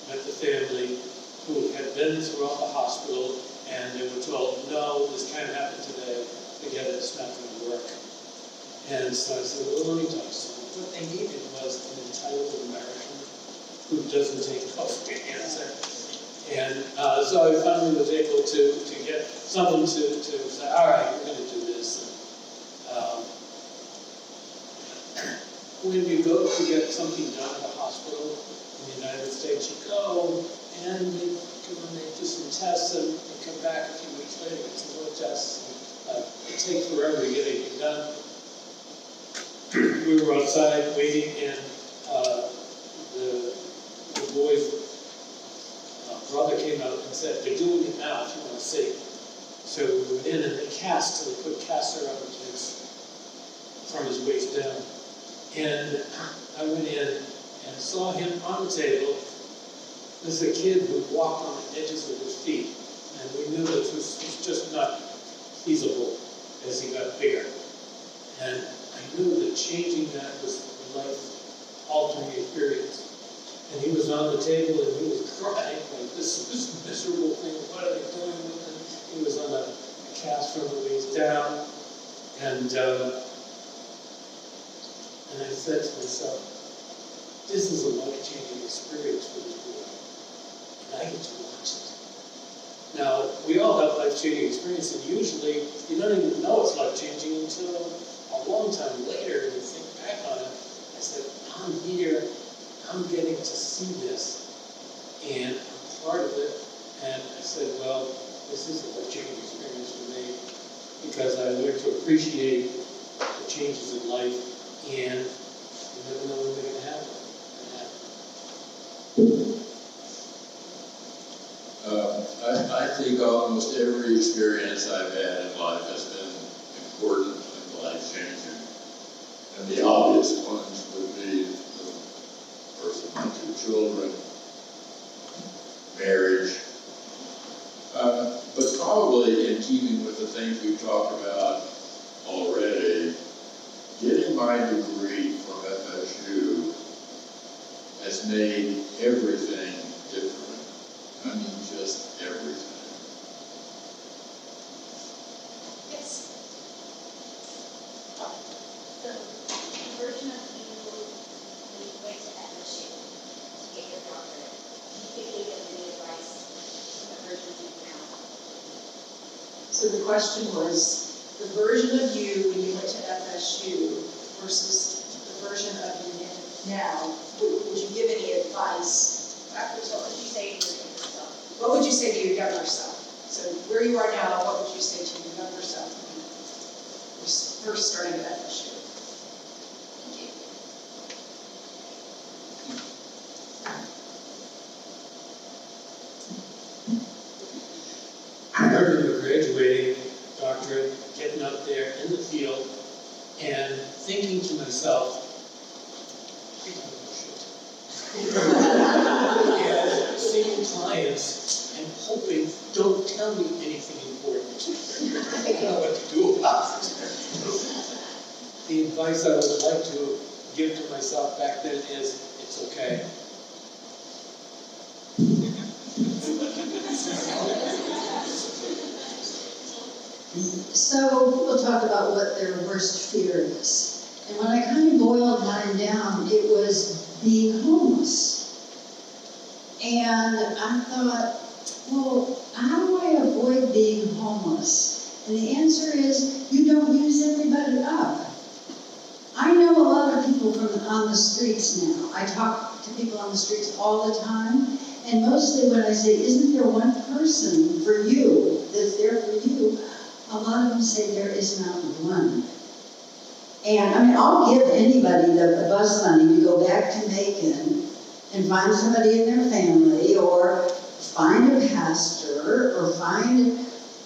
met the family who had been throughout the hospital, and they were told, "No, this can't happen today. Forget it, it's not going to And so I said, well, let me talk to someone. What they needed was an entitled American who doesn't take coffee. And so I finally was able to get someone to say, all right, we're going to do this. When you go to get something done at a hospital in the United States, you go and they do some tests and you come back a few weeks later, get some more tests. It takes forever to get anything done. We were outside waiting, and the boy's brother came out and said, they're doing it now if you want to see. So we went in and they put casts around from his waist down. And I went in and saw him on the table. There's a kid who walked on the edges of his feet. And we knew this was just not feasible as he got bigger. And I knew that changing that was a life-altering experience. And he was on the table and he was crying like, this miserable thing, what are they doing with him? He was on a cast from the waist down. And I said to myself, this is a life-changing experience for this boy. And I get to watch it. Now, we all have life-changing experience, and usually you don't even know it's life-changing until a long time later, and you think back on it. I said, I'm here, I'm getting to see this, and I'm part of it. And I said, well, this is a life-changing experience for me, because I learned to appreciate the changes in life, and you never know when they're going to happen. I think almost every experience I've had in life has been important and life-changing. And the obvious ones would be the birth of my 2 children, marriage, but probably in keeping with the things we've talked about already, getting my degree from FSU has made everything different. I mean, just everything. Yes. The version of you when you went to FSU to get your doctorate, can you give any advice from the version of you now? So the question was, the version of you when you went to FSU versus the version of you now, would you give any advice? What would you say to your yourself? What would you say to your younger self? So where you are now, what would you say to your younger self when you were first starting at FSU? Thank you. I remember graduating, doctorate, getting up there in the field, and thinking to myself, and seeing clients and hoping, don't tell me anything important. I don't know what to do about it. The advice I would like to give to myself back then is, it's okay. So people talk about what their worst fear is. And when I kind of boiled mine down, it was being homeless. And I thought, well, how do I avoid being homeless? And the answer is, you don't use everybody up. I know a lot of people on the streets now. I talk to people on the streets all the time. And mostly when I say, isn't there one person for you that's there for you? A lot of them say there is not one. And I mean, I'll give anybody the bus money to go back to Macon and find somebody in their family, or find a pastor, or find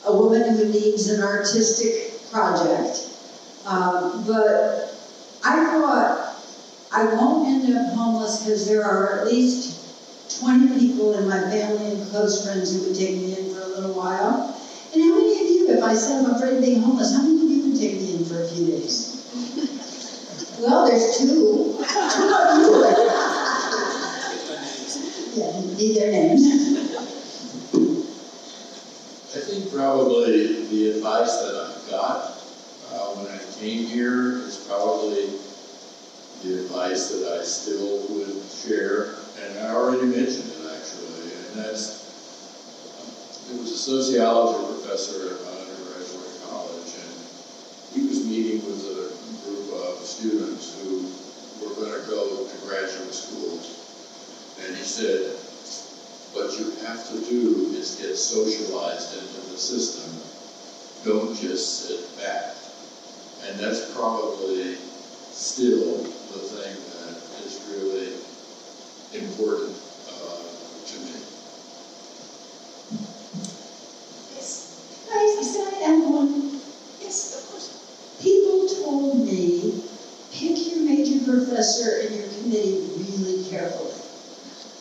a woman who needs an artistic project. But I thought I won't end up homeless because there are at least 20 people in my family and close friends who would take me in for a little while. And how many of you, if I said I'm afraid of being homeless, how many of you would take me in for a few days? Well, there's 2. 2 of you. Yeah, need their names. I think probably the advice that I've got when I came here is probably the advice that I still would share, and I already mentioned it actually, and that's, there was a sociology professor at my undergraduate college, and he was meeting with a group of students who were going to go to graduate school, and he said, what you have to do is get socialized into the system, don't just sit back. And that's probably still the thing that is really important to me. Yes. I said I have one. Yes, of course. People told me, pick your major professor and your committee really carefully.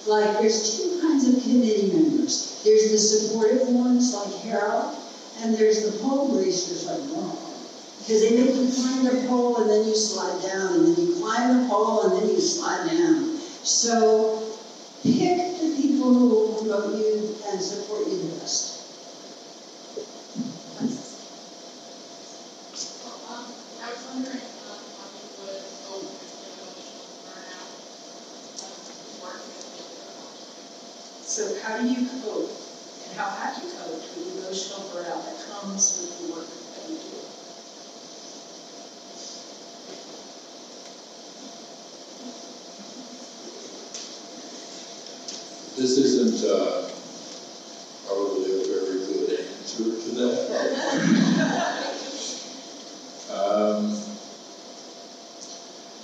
Like, there's two kinds of committee members. There's the supportive ones like Harold, and there's the pole greasers like Ron. Because they make you climb the pole and then you slide down, and then you climb the pole and then you slide down. So pick the people who will promote you and support you the best. I was wondering how you would cope with emotional burnout working with So how do you cope, and how have you coped with emotional burnout that comes with the work that you do? This isn't probably a very good answer to that.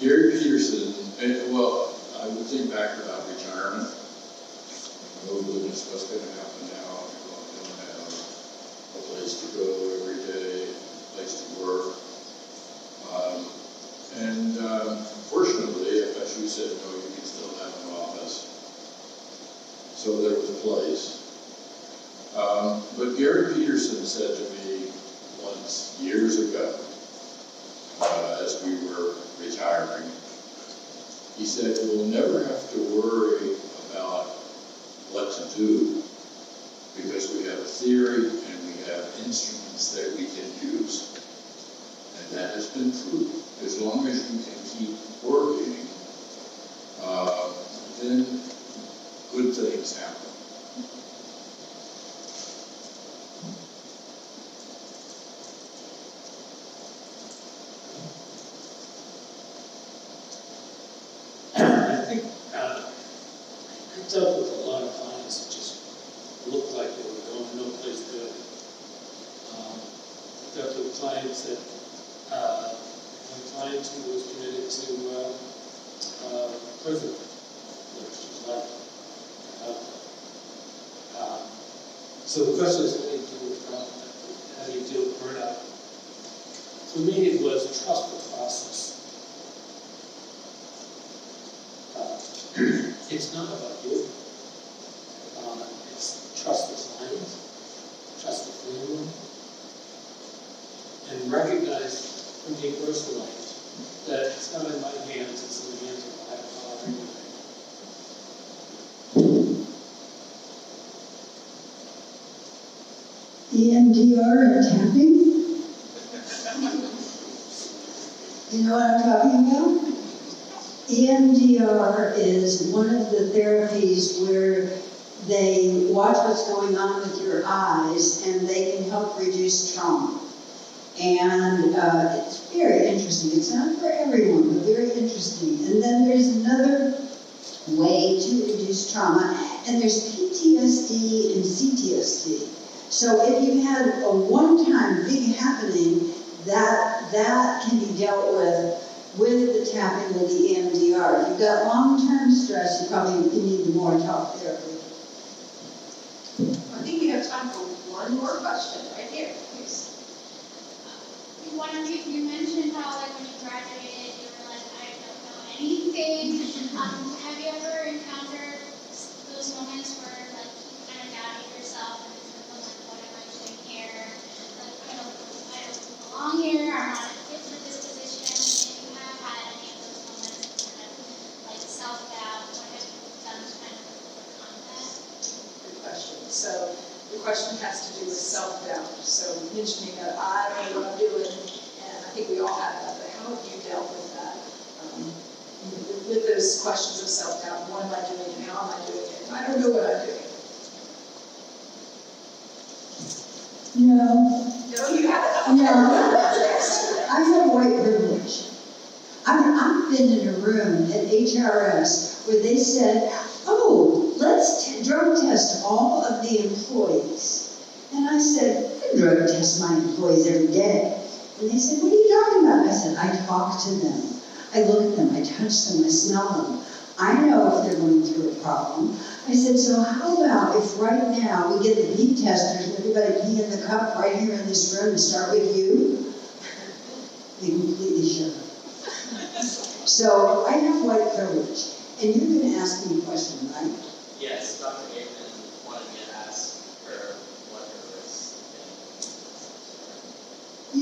Gary Peterson, well, I would think back about retirement. Oh goodness, what's going to happen now? Well, I don't have a place to go every day, a place to work. Fortunately, FSU said, no, you can still have an office. So there was a place. But Gary Peterson said to me once, years ago, as we were retiring, he said, we'll never have to worry about what to do because we have a theory and we have instruments that we can use. And that has been true. As long as you can keep working, then good things happen. I think I dealt with a lot of clients that just looked like they were going no place good. I dealt with clients that, one client who was committed to prison, which was like, so the question is, how do you deal with burnout? For me, it was trust the process. It's not about you. It's trust the client, trust the family, and recognize from me personally that it's not in my hands, it's in the hands of the higher power anyway. EMDR and tapping. You know what I'm talking about? EMDR is one of the therapies where they watch what's going on with your eyes and they can help reduce trauma. And it's very interesting. It's not for everyone, but very interesting. And then there's another way to reduce trauma, and there's PTSD and CTSD. So if you had a one-time big happening, that can be dealt with the tapping with the EMDR. If you've got long-term stress, you probably need more talk therapy. I think we have time for one more question, right here, please. You mentioned how, like, when you graduated, you were like, I don't know anything. Have you ever encountered those moments where, like, you kind of doubted yourself and you're like, what am I doing here? Like, I don't belong here. I'm not fit for this position. If you have had any of those moments, kind of like self-doubt, what have you done to kind of overcome that? Good question. So the question has to do with self-doubt. So mentioning that I don't know what I'm doing, and I think think we all have that, but how have you dealt with that? With those questions of self-doubt, what am I doing and how am I doing it? I don't know what I'm doing. No, No, you haven't. I have white privilege. I've been in a room at HRS where they said, oh, let's drug test all of the employees. And I said, I drug test my employees every day. And they said, what are you talking about? I said, I talk to them. I look at them, I touch them, I smell them. I know if they're going through a problem. I said, so how about if right now we get the pee testers and everybody pee in the cup right here in this room and start with you? They completely shut up. So I have white privilege. And you're going to ask me a question, right? Yes, Dr. Aidman wanted me to ask her what her wristband.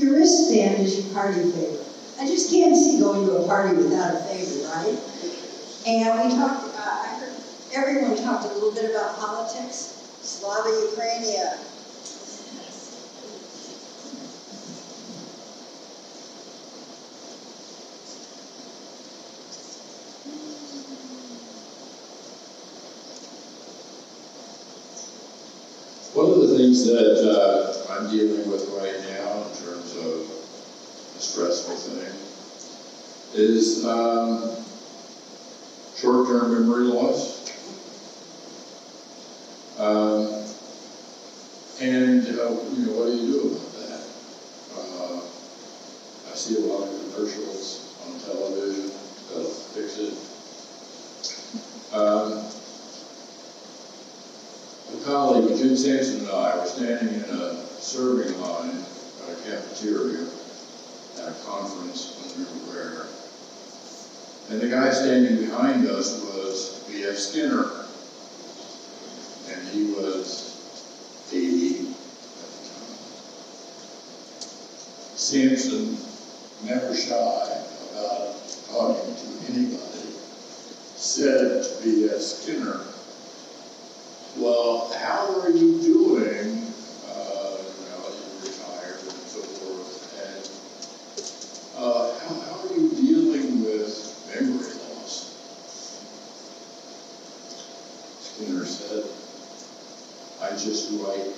Your wristband is your party favor. I just can't see going to a party without a favor, right? And we talked, I heard everyone talked a little bit about politics. Slava Ukrainia. One of the things that I'm dealing with right now in terms of a stressful thing is short-term memory loss. What do you do about that? I see a lot of commercials on television that'll fix it. A colleague, Jim Sampson, and I were standing in a serving line at a cafeteria at a conference when we were there. And the guy standing behind us was B.F. Skinner. And he was 80 at the time. Sampson, never shy about talking to anybody, said to B.F. Skinner, well, how are you doing, now that you're retired and so forth, and how are you dealing with memory loss? Skinner said, I just write